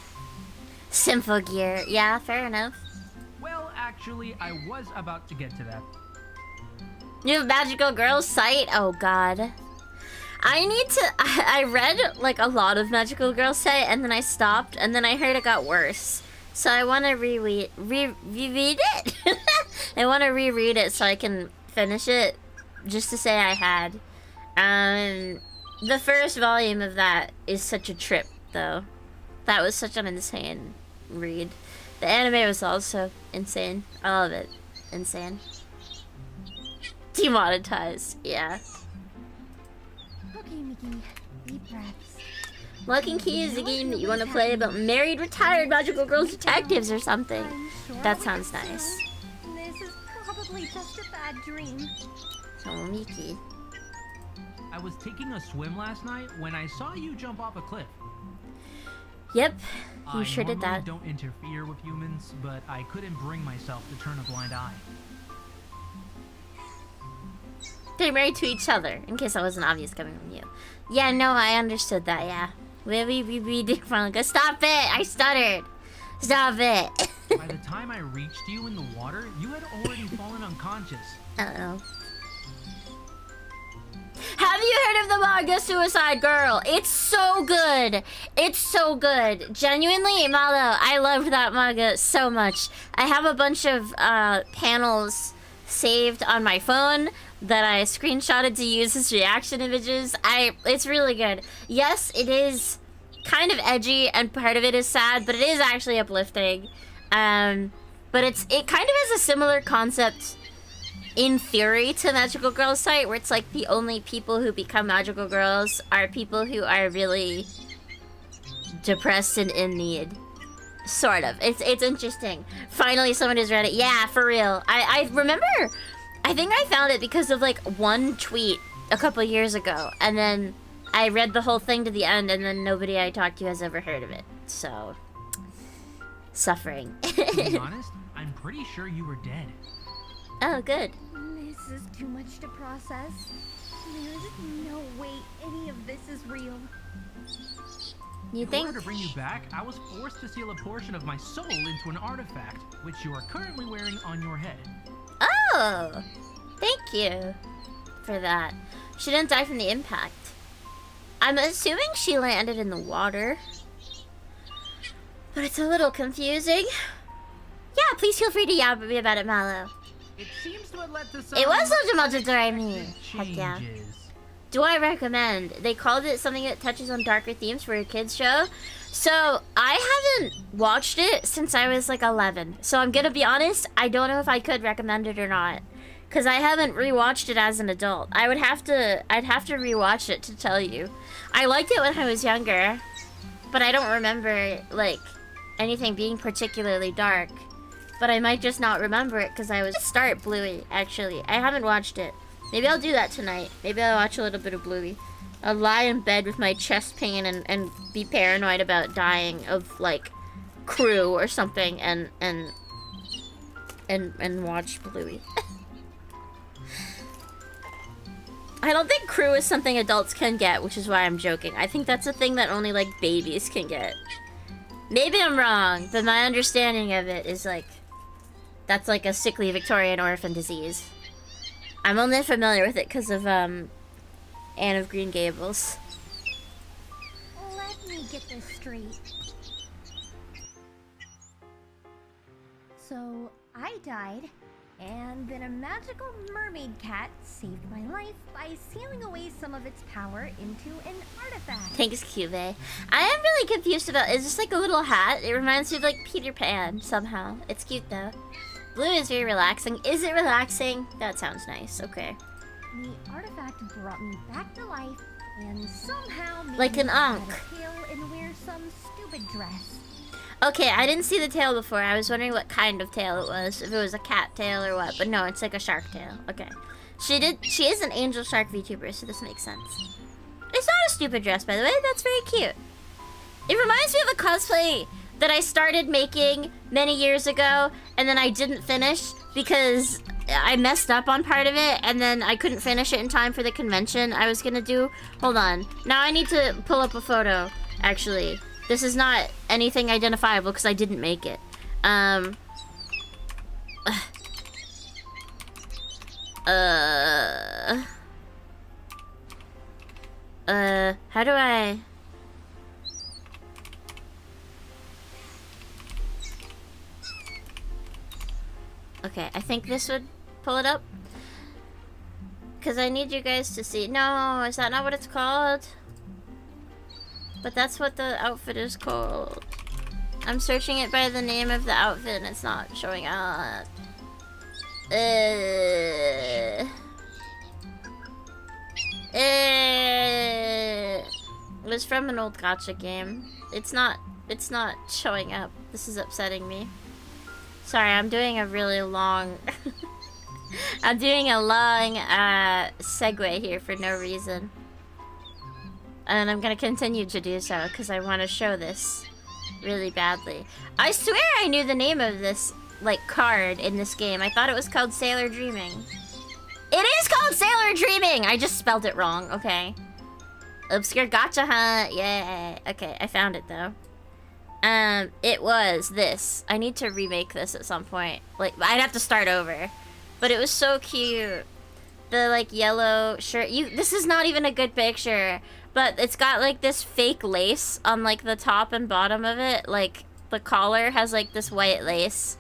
S1: Symphogear. Yeah, fair enough.
S3: Well, actually, I was about to get to that.
S1: You have magical girl sight? Oh god. I read like a lot of magical girl sight and then I stopped and then I heard it got worse. So I want to reread it. I want to reread it so I can finish it just to say I had. The first volume of that is such a trip though. That was such an insane read. The anime was also insane. All of it insane. Demonetized, yeah.
S2: Okay, Miki, deep breaths.
S1: Lock and Key is a game that you want to play about married, retired magical girls detectives or something.
S2: Sure
S1: That sounds nice.
S2: This is probably just a bad dream.
S1: Oh, Miki.
S3: I was taking a swim last night when I saw you jump off a cliff.
S1: Yep, you
S3: I
S1: sure did
S3: normally
S1: that.
S3: don't interfere with humans, but I couldn't bring myself to turn a blind eye.
S1: They're married to each other, in case that wasn't obvious coming from you. Yeah, no, I understood that, yeah. We did finally go. Stop it! I stuttered! Stop it!
S3: By the time I reached you in the water, you had already fallen unconscious.
S1: Uh-oh. Have you heard of the manga Suicide Girl? It's so good! It's so good. Genuinely, Malo, I loved that manga so much. I have a bunch of panels saved on my phone that I screenshotted to use as reaction images. It's really good. Yes, it is kind of edgy and part of it is sad, but it is actually uplifting. But it kind of has a similar concept in theory to Magical Girls Sight, where it's like the only people who become magical girls are people who are really depressed and in need. Sort of. It's interesting. Finally someone has read it. Yeah, for real. I remember, I think I found it because of like one tweet a couple years ago, and then I read the whole thing to the end, and then nobody I talked to has ever heard of it. So, suffering.
S3: To be honest, I'm pretty sure you were dead.
S1: Oh, good.
S2: This is too much to process. There's no way any of this is real.
S1: You
S3: In
S1: think?
S3: order to bring you back, I was forced to seal a portion of my soul into an artifact, which you are currently wearing on your head.
S1: Oh, thank you for that. She didn't die from the impact. I'm assuming she landed in the water, but it's a little confusing. Yeah, please feel free to yab at me about it, Malo.
S3: It seems to have led to some
S1: It was Ojimoto Doremi. Heck
S3: changes.
S1: yeah. Do I recommend? They called it something that touches on darker themes for a kids show. So I haven't watched it since I was like 11. So I'm gonna be honest, I don't know if I could recommend it or not, because I haven't rewatched it as an adult. I'd have to rewatch it to tell you. I liked it when I was younger, but I don't remember like anything being particularly dark. but I might just not remember it because I was start Bluey, actually. I haven't watched it. Maybe I'll do that tonight. Maybe I'll watch a little bit of Bluey. I'll lie in bed with my chest pain and be paranoid about dying of, like, Crew or something and watch Bluey. I don't think Crew is something adults can get, which is why I'm joking. I think that's a thing that only, like, babies can get. Maybe I'm wrong, but my understanding of it is, like, that's, like, a sickly Victorian orphan disease. I'm only familiar with it because of, Anne of Green Gables.
S2: Let me get this straight. So, I died, and then a magical mermaid cat saved my life by sealing away some of its power into an artifact.
S1: Thanks, Cube. I am really confused about, is this like a little hat? It reminds me of like Peter Pan somehow. It's cute though. Blue is very relaxing. Is it relaxing? That sounds nice. Okay.
S2: The artifact brought me back to life and somehow made
S1: like an
S2: me
S1: ankh.
S2: cut a tail and wear some stupid dress.
S1: Okay, I didn't see the tail before. I was wondering what kind of tail it was. If it was a cat tail or what. But no, it's like a shark tail. Okay. She is an angel shark VTuber, so this makes sense. It's not a stupid dress, by the way. That's very cute. It reminds me of a cosplay that I started making many years ago, and then I didn't finish because I messed up on part of it, and then I couldn't finish it in time for the convention I was gonna do. Hold on. Now I need to pull up a photo, actually. This is not anything identifiable because I didn't make it. How do I... Okay, I think this would pull it up. Because I need you guys to see... No, is that not what it's called? But that's what the outfit is called. I'm searching it by the name of the outfit and it's not showing up. It was from an old gacha game. It's not showing up. This is upsetting me. Sorry, I'm doing a really long... I'm doing a long segue here for no reason. And I'm gonna continue to do so because I want to show this really badly. I swear I knew the name of this, like, card in this game. I thought it was called Sailor Dreaming. It is called Sailor Dreaming! I just spelled it wrong, okay. Obscure Gacha Hunt, yay. Okay, I found it though. It was this. I need to remake this at some point. Like, I'd have to start over. But it was so cute. The, like, yellow shirt. This is not even a good picture. But it's got, like, this fake lace on, like, the top and bottom of it. Like, the collar has, like, this white lace.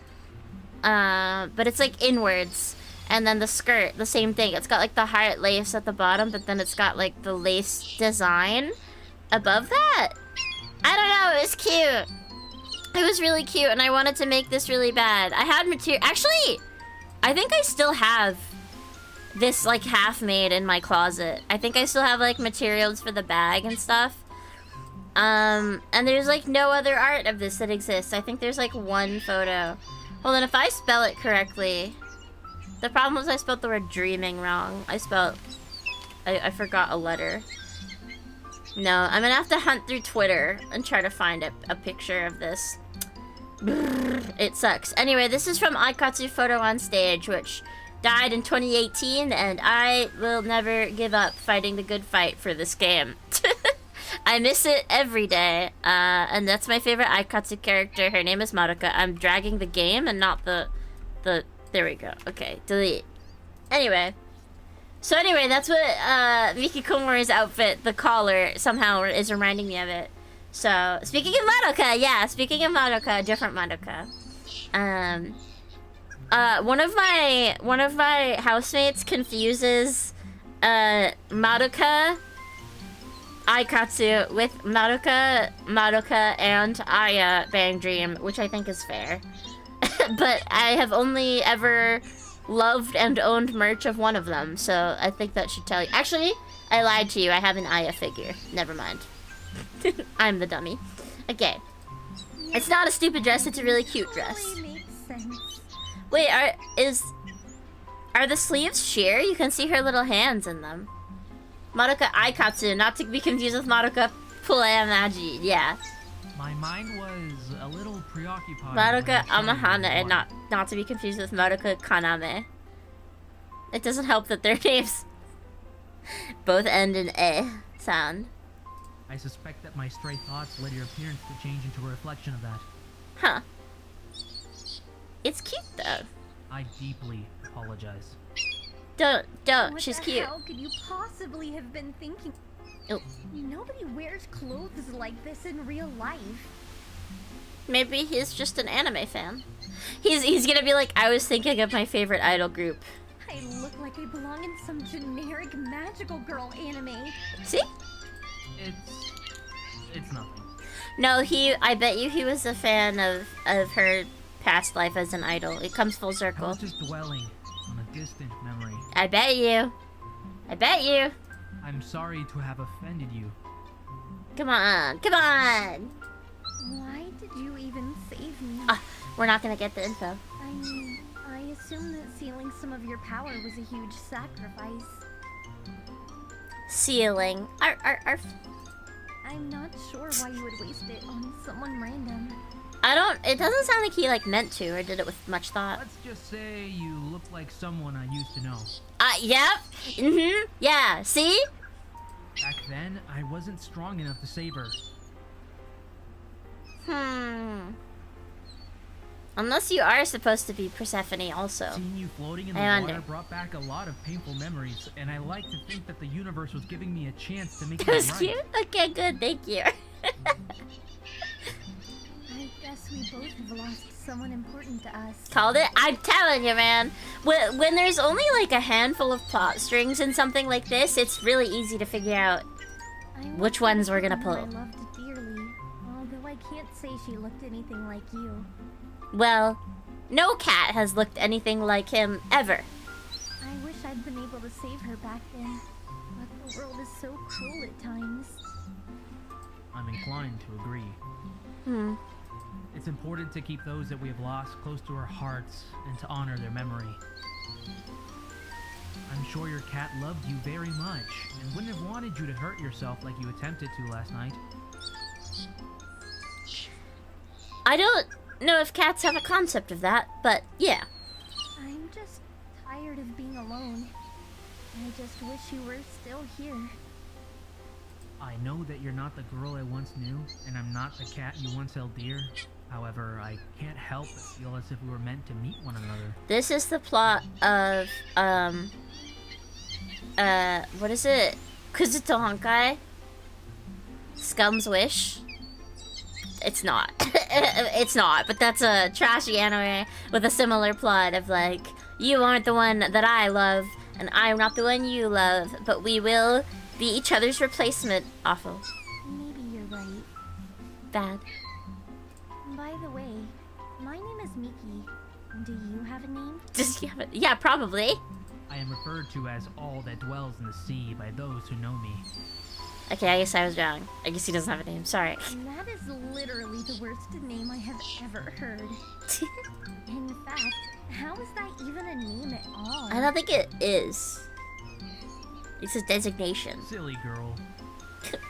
S1: But it's, like, inwards. And then the skirt, the same thing. It's got, like, the heart lace at the bottom, but then it's got, like, the lace design above that. I don't know, it was cute. It was really cute, and I wanted to make this really bad. I had material... Actually, I think I still have... this, like, half made in my closet. I think I still have, like, materials for the bag and stuff. And there's, like, no other art of this that exists. I think there's, like, one photo. Hold on, if I spell it correctly... The problem was I spelled the word dreaming wrong. I forgot a letter. No, I'm gonna have to hunt through Twitter and try to find a picture of this. It sucks. Anyway, this is from Aikatsu Photo on Stage, which... died in 2018, and I will never give up fighting the good fight for this game. I miss it every day, and that's my favorite Aikatsu character. Her name is Madoka. I'm dragging the game and not the... There we go. Okay, delete. Anyway. So anyway, that's what Miki Komori's outfit, the collar, somehow is reminding me of it. So, speaking of Madoka, yeah, speaking of Madoka, different Madoka. One of my housemates confuses Madoka Aikatsu with Madoka and Aya Bang Dream, which I think is fair. But I have only ever loved and owned merch of one of them, so I think that should tell you. Actually, I lied to you. I have an Aya figure. Never mind. I'm the dummy. Okay. It's not a stupid dress, it's a really cute dress.
S2: Makes sense.
S1: Wait, are the sleeves sheer? You can see her little hands in them. Madoka Aikatsu, not to be confused with Madoka Puleamaji. Yeah.
S3: My mind was a little preoccupied.
S1: Madoka
S3: when I saw you
S1: Amahana, and
S3: walk.
S1: not to be confused with Madoka Kaname. It doesn't help that their names both end in A sound.
S3: I suspect that my stray thoughts led your appearance to change into a reflection of that.
S1: Huh. It's cute though.
S3: I deeply apologize.
S1: Don't.
S2: What
S1: She's
S2: the
S1: cute.
S2: hell could you possibly have been thinking?
S1: Oh.
S2: Nobody wears clothes like this in real life.
S1: Maybe he's just an anime fan. He's gonna be like, I was thinking of my favorite idol group.
S2: I look like I belong in some generic magical girl anime.
S1: See?
S3: It's nothing.
S1: No, I bet you he was a fan of her past life as an idol. It comes full
S3: I
S1: circle.
S3: was just dwelling on a distant memory.
S1: I bet you.
S3: I'm sorry to have offended you.
S1: Come on.
S2: Why did you even save me?
S1: We're not gonna get the info.
S2: I mean, I assume that sealing some of your power was a huge sacrifice.
S1: Sealing. Our
S2: I'm not sure why you would waste it on someone random.
S1: it doesn't sound like he meant to or did it with much thought.
S3: Let's just say you look like someone I used to know.
S1: Yep. Yeah, see?
S3: Back then, I wasn't strong enough to save her.
S1: Unless you are supposed to be Persephone also.
S3: Seeing you floating in the
S1: I
S3: water
S1: wonder.
S3: brought back a lot of painful memories, and I like to think that the universe was giving me a chance to make
S1: That
S3: it
S1: was
S3: right.
S1: cute? Okay, good, thank you.
S2: I guess we both have lost someone important to us.
S1: Called it? I'm telling you, man. When there's only a handful of plot strings in something like this, it's really easy to figure out which ones we're gonna
S2: I
S1: pull.
S2: loved dearly, although I can't say she looked anything like you.
S1: Well, no cat has looked anything like him ever.
S2: I wish I'd been able to save her back then, but the world is so cruel at times.
S3: I'm inclined to agree. It's important to keep those that we have lost close to our hearts and to honor their memory. I'm sure your cat loved you very much and wouldn't have wanted you to hurt yourself like you attempted to last night.
S1: I don't know if cats have a concept of that, but yeah.
S2: I'm just tired of being alone. I just wish you were still here.
S3: I know that you're not the girl I once knew, and I'm not the cat you once held dear. However, I can't help but feel as if we were meant to meet one another.
S1: This is the plot of, what is it? Kuzuto Honkai? Scum's Wish? It's not. It's not, but that's a trashy anime with a similar plot of you aren't the one that I love, and I'm not the one you love, but we will be each other's replacement. Awful.
S2: Maybe you're right.
S1: Bad.
S2: By the way, my name is Miki. Do you have a name?
S1: Yeah, probably.
S3: I am referred to as all that dwells in the sea by those who know me.
S1: Okay, I guess I was wrong. I guess he doesn't have a name. Sorry.
S2: That is literally the worst name I have ever heard. In fact, how is that even a name at all?
S1: I don't think it is. It's a designation.
S3: Silly girl.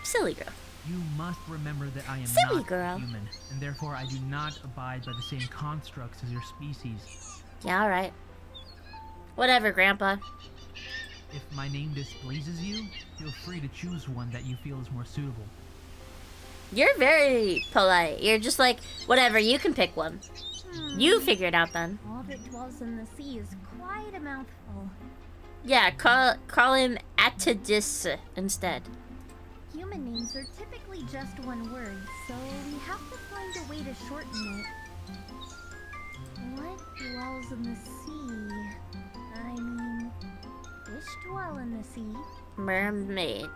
S1: Silly girl.
S3: You must remember that I am
S1: Silly
S3: not
S1: girl.
S3: human, and therefore I do not abide by the same constructs as your species.
S1: Yeah, alright. Whatever, Grandpa.
S3: If my name displeases you, feel free to choose one that you feel is more suitable.
S1: You're very polite. You're just whatever, you can pick one. You figure it out then.
S2: All that dwells in the sea is quite a mouthful.
S1: Yeah, call him Atadis instead.
S2: Human names are typically just one word, so we have to find a way to shorten it. What dwells in the sea? I mean, fish dwell in the sea.
S1: Mermaid.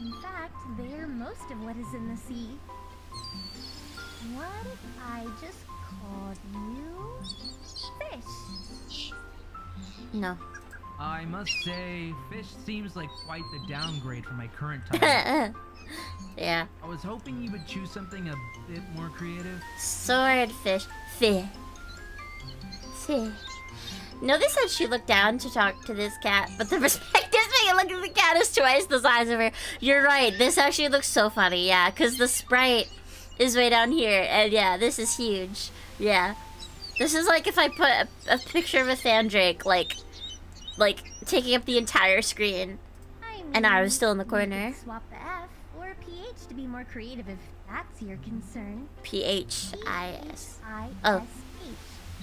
S2: In fact, they are most of what is in the sea. What if I just called you Fish?
S1: No.
S3: I must say, fish seems like quite the downgrade from my current title.
S1: Yeah.
S3: I was hoping you would choose something a bit more creative.
S1: Swordfish. See. No, they said she looked down to talk to this cat, but the perspective make it look at the cat is twice the size of her. You're right. This actually looks so funny, yeah, because the sprite is way down here, and yeah, this is huge. Yeah. This is like if I put a picture of a Fandrake, like taking up the entire screen, and I was still in the corner.
S2: Swap the F or a PH to be more creative if that's your concern.
S1: PHIS.
S2: Oh.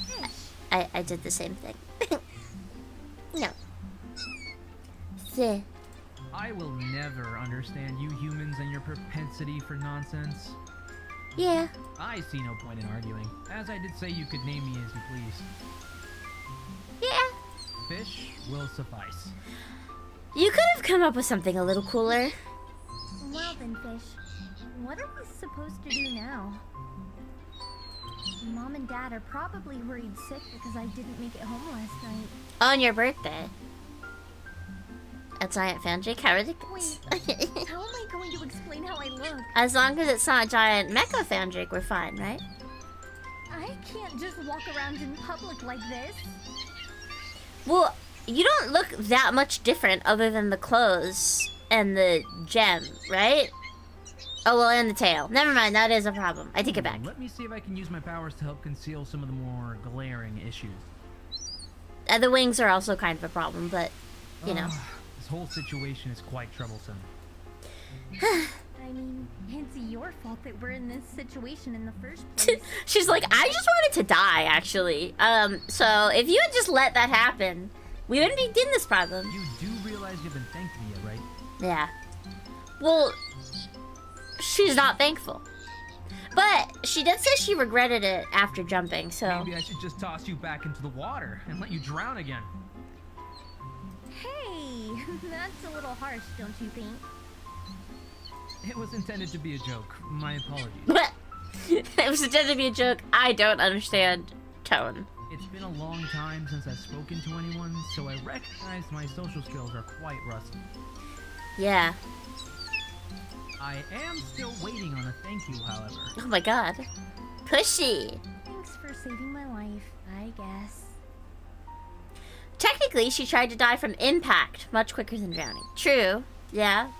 S2: Fish.
S1: I did the same thing. No. See.
S3: I will never understand you humans and your propensity for nonsense.
S1: Yeah.
S3: I see no point in arguing. As I did say, you could name me as you please.
S1: Yeah.
S3: Fish will suffice.
S1: You could have come up with something a little cooler.
S2: Well then, Fish. What are we supposed to do now? Mom and Dad are probably worried sick because I didn't make it home last night.
S1: On your birthday. A giant Fandrake? How ridiculous.
S2: Wait, how am I going to explain how I look?
S1: As long as it's not a giant mecha Fandrake, we're fine, right?
S2: I can't just walk around in public like this.
S1: Well, you don't look that much different other than the clothes and the gem, right? Oh, well, and the tail. Never mind, that is a problem. I take it back.
S3: Let me see if I can use my powers to help conceal some of the more glaring issues.
S1: The wings are also kind of a problem, but, you know.
S3: This whole situation is quite troublesome.
S2: I mean, it's your fault that we're in this situation in the first place.
S1: She's like, I just wanted to die, actually. So if you had just let that happen, we wouldn't be in this problem.
S3: You do realize you haven't thanked me yet, right?
S1: Yeah. Well, she's not thankful. But she did say she regretted it after jumping, so...
S3: Maybe I should just toss you back into the water and let you drown again.
S2: Hey, that's a little harsh, don't you think?
S3: It was intended to be a joke. My apologies.
S1: It was intended to be a joke. I don't understand tone.
S3: It's been a long time since I've spoken to anyone, so I recognize my social skills are quite rusty.
S1: Yeah.
S3: I am still waiting on a thank you, however.
S1: Oh my god. Pushy.
S2: Thanks for saving my life, I guess.
S1: Technically, she tried to die from impact much quicker than drowning. True. Yeah.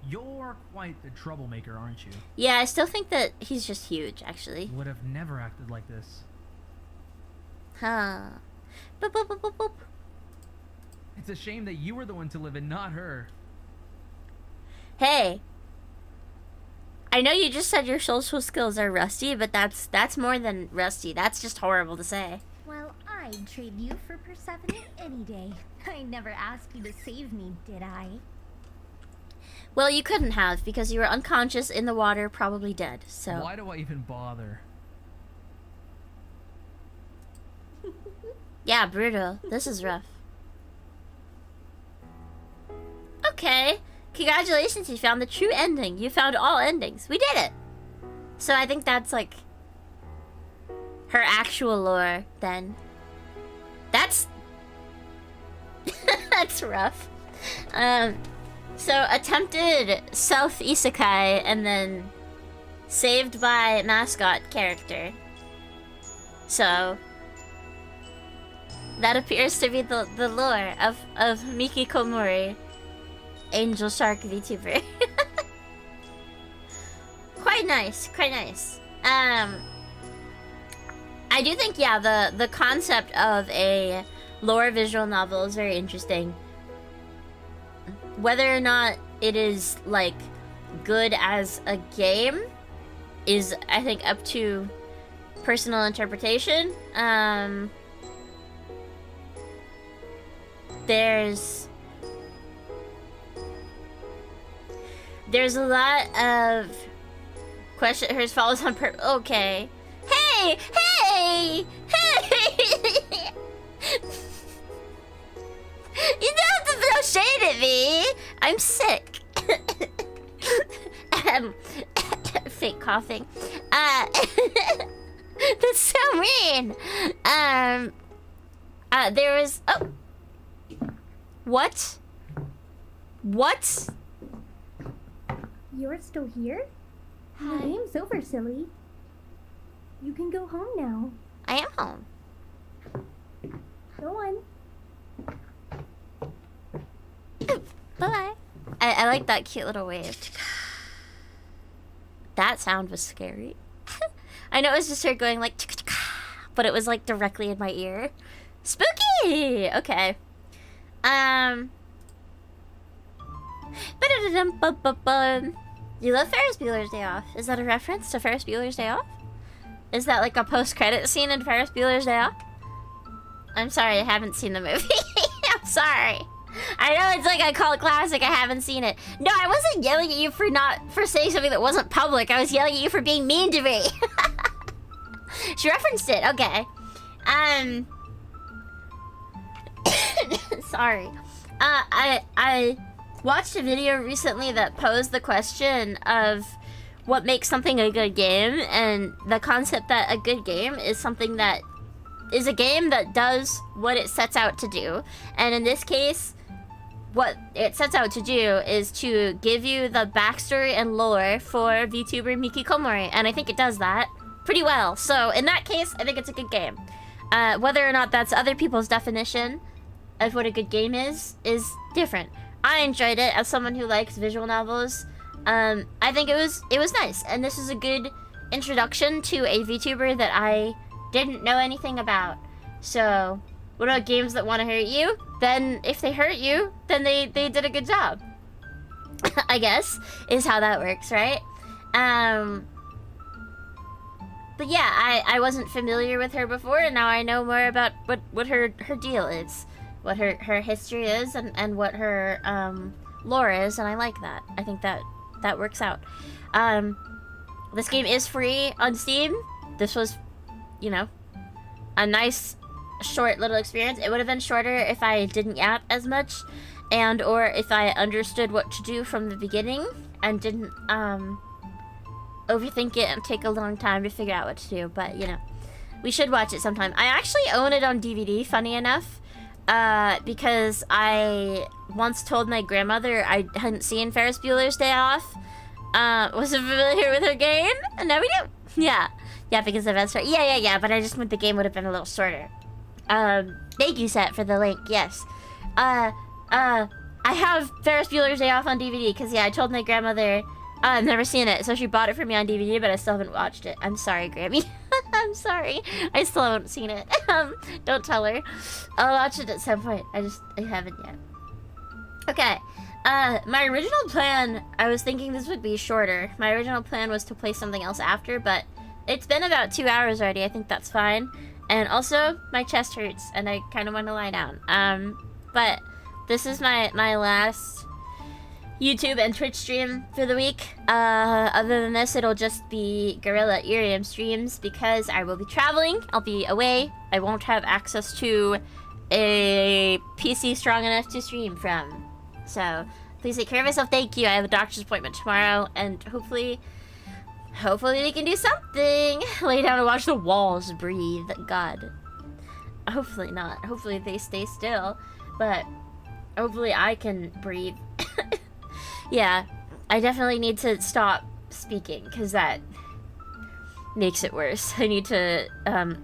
S3: You're quite the troublemaker, aren't you?
S1: Yeah, I still think that he's just huge, actually.
S3: Would have never acted like this.
S1: Huh. Boop, boop, boop, boop, boop.
S3: It's a shame that you were the one to live and not her.
S1: Hey. I know you just said your social skills are rusty, but that's more than rusty. That's just horrible to say.
S2: Well, I'd trade you for Persephone any day. I never asked you to save me, did I?
S1: Well, you couldn't have, because you were unconscious in the water, probably dead, so...
S3: Why do I even bother?
S1: Yeah, brutal. This is rough. Okay. Congratulations, you found the true ending. You found all endings. We did it! So I think that's, like... her actual lore, then. That's... that's rough. So, attempted self-isekai, and then saved by mascot character. So, that appears to be the lore of Miki Komori, Angel Shark VTuber. Quite nice, quite nice. I do think, yeah, the concept of a lore visual novel is very interesting. Whether or not it is, like, good as a game is, I think, up to personal interpretation. There's a lot of question. Hers follows on purpose. Okay. Hey! Hey! Hey! You don't have to throw shade at me! I'm sick. Fake coughing. That's so mean. There was... Oh! What? What?
S2: You're still here? The game's over, silly. You can go home now.
S1: I am home.
S2: Go on.
S1: Bye-bye. I like that cute little wave. That sound was scary. I know it was just her going like, but it was like directly in my ear. Spooky! Okay. You love Ferris Bueller's Day Off. Is that a reference to Ferris Bueller's Day Off? Is that like a post-credit scene in Ferris Bueller's Day Off? I'm sorry, I haven't seen the movie. I'm sorry. I know it's like a cult classic, I haven't seen it. No, I wasn't yelling at you for saying something that wasn't public. I was yelling at you for being mean to me. She referenced it, okay. Sorry. I watched a video recently that posed the question of what makes something a good game, and the concept that a good game is something that is a game that does what it sets out to do. And in this case, what it sets out to do is to give you the backstory and lore for VTuber Miki Komori, and I think it does that pretty well. So in that case, I think it's a good game. Whether or not that's other people's definition of what a good game is different. I enjoyed it as someone who likes visual novels. I think it was nice, and this is a good introduction to a VTuber that I didn't know anything about. So, what about games that want to hurt you? Then, if they hurt you, then they did a good job. I guess, is how that works, right? But yeah, I wasn't familiar with her before, and now I know more about what her deal is. What her history is, and what her lore is, and I like that. I think that works out. This game is free on Steam. This was, you know, a nice short little experience. It would have been shorter if I didn't yap as much, and or if I understood what to do from the beginning and didn't overthink it and take a long time to figure out what to do. But you know, we should watch it sometime. I actually own it on DVD, funny enough, because I once told my grandmother I hadn't seen Ferris Bueller's Day Off, wasn't familiar with her game, and now we do. Yeah, because of that story. Yeah, but I just meant the game would have been a little shorter. Thank you, Set, for the link, yes. I have Ferris Bueller's Day Off on DVD, because, yeah, I told my grandmother I've never seen it, so she bought it for me on DVD, but I still haven't watched it. I'm sorry, Grammy. I'm sorry. I still haven't seen it. Don't tell her. I'll watch it at some point. I haven't yet. Okay. My original plan, I was thinking this would be shorter. My original plan was to play something else after, but it's been about 2 hours already. I think that's fine. And also, my chest hurts, and I kind of want to lie down. But this is my last YouTube and Twitch stream for the week. Other than this, it'll just be Gorilla IRIAM streams because I will be traveling. I'll be away. I won't have access to a PC strong enough to stream from. So, please take care of yourself. Thank you. I have a doctor's appointment tomorrow, and hopefully we can do something. Lay down and watch the walls breathe. God. Hopefully not. Hopefully they stay still. But hopefully I can breathe. Yeah, I definitely need to stop speaking, because that makes it worse. I need to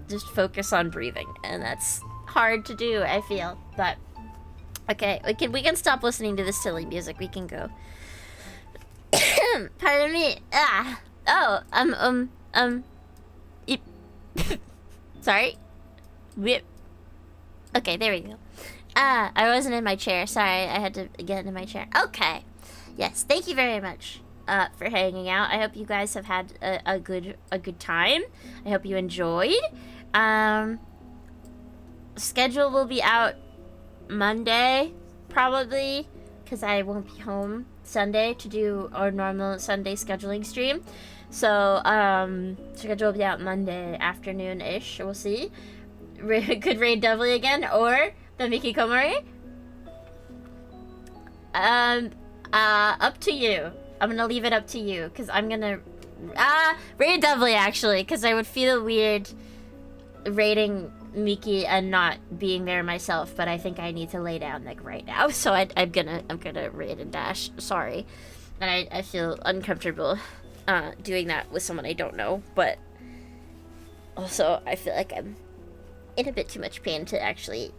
S1: just focus on breathing, and that's hard to do, I feel. But okay, we can stop listening to this silly music. We can go. Pardon me. Sorry. Whip. Okay, there we go. I wasn't in my chair. Sorry, I had to get into my chair. Okay. Yes, thank you very much for hanging out. I hope you guys have had a good time. I hope you enjoyed. Schedule will be out Monday, probably, because I won't be home Sunday to do our normal Sunday scheduling stream. So, schedule will be out Monday afternoon-ish. We'll see. Could raid Dovely again, or the Miki Komori. Up to you. I'm gonna leave it up to you, because I'm gonna... raid Dovely, actually, because I would feel weird raiding Miki and not being there myself, but I think I need to lay down, like, right now, so I'm gonna raid and dash. Sorry. And I feel uncomfortable doing that with someone I don't know, but also I feel like I'm in a bit too much pain to actually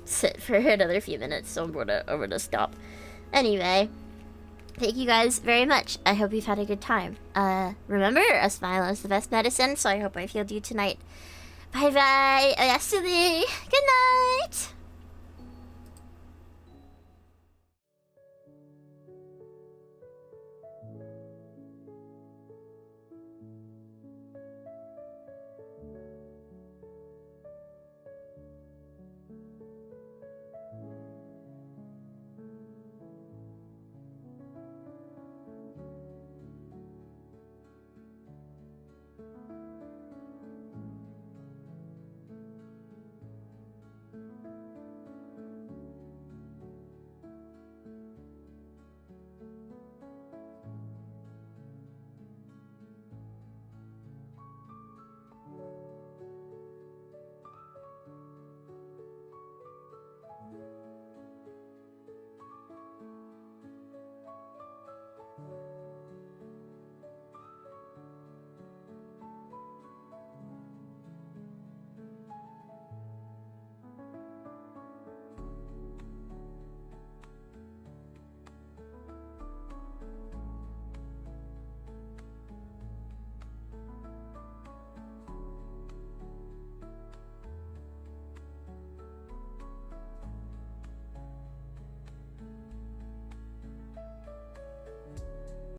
S1: sit for another few minutes, so I'm gonna stop. Anyway, thank you guys very much. I hope you've had a good time. Remember, a smile is the best medicine, so I hope I've healed you tonight. Bye bye. Oyasumi. Good night.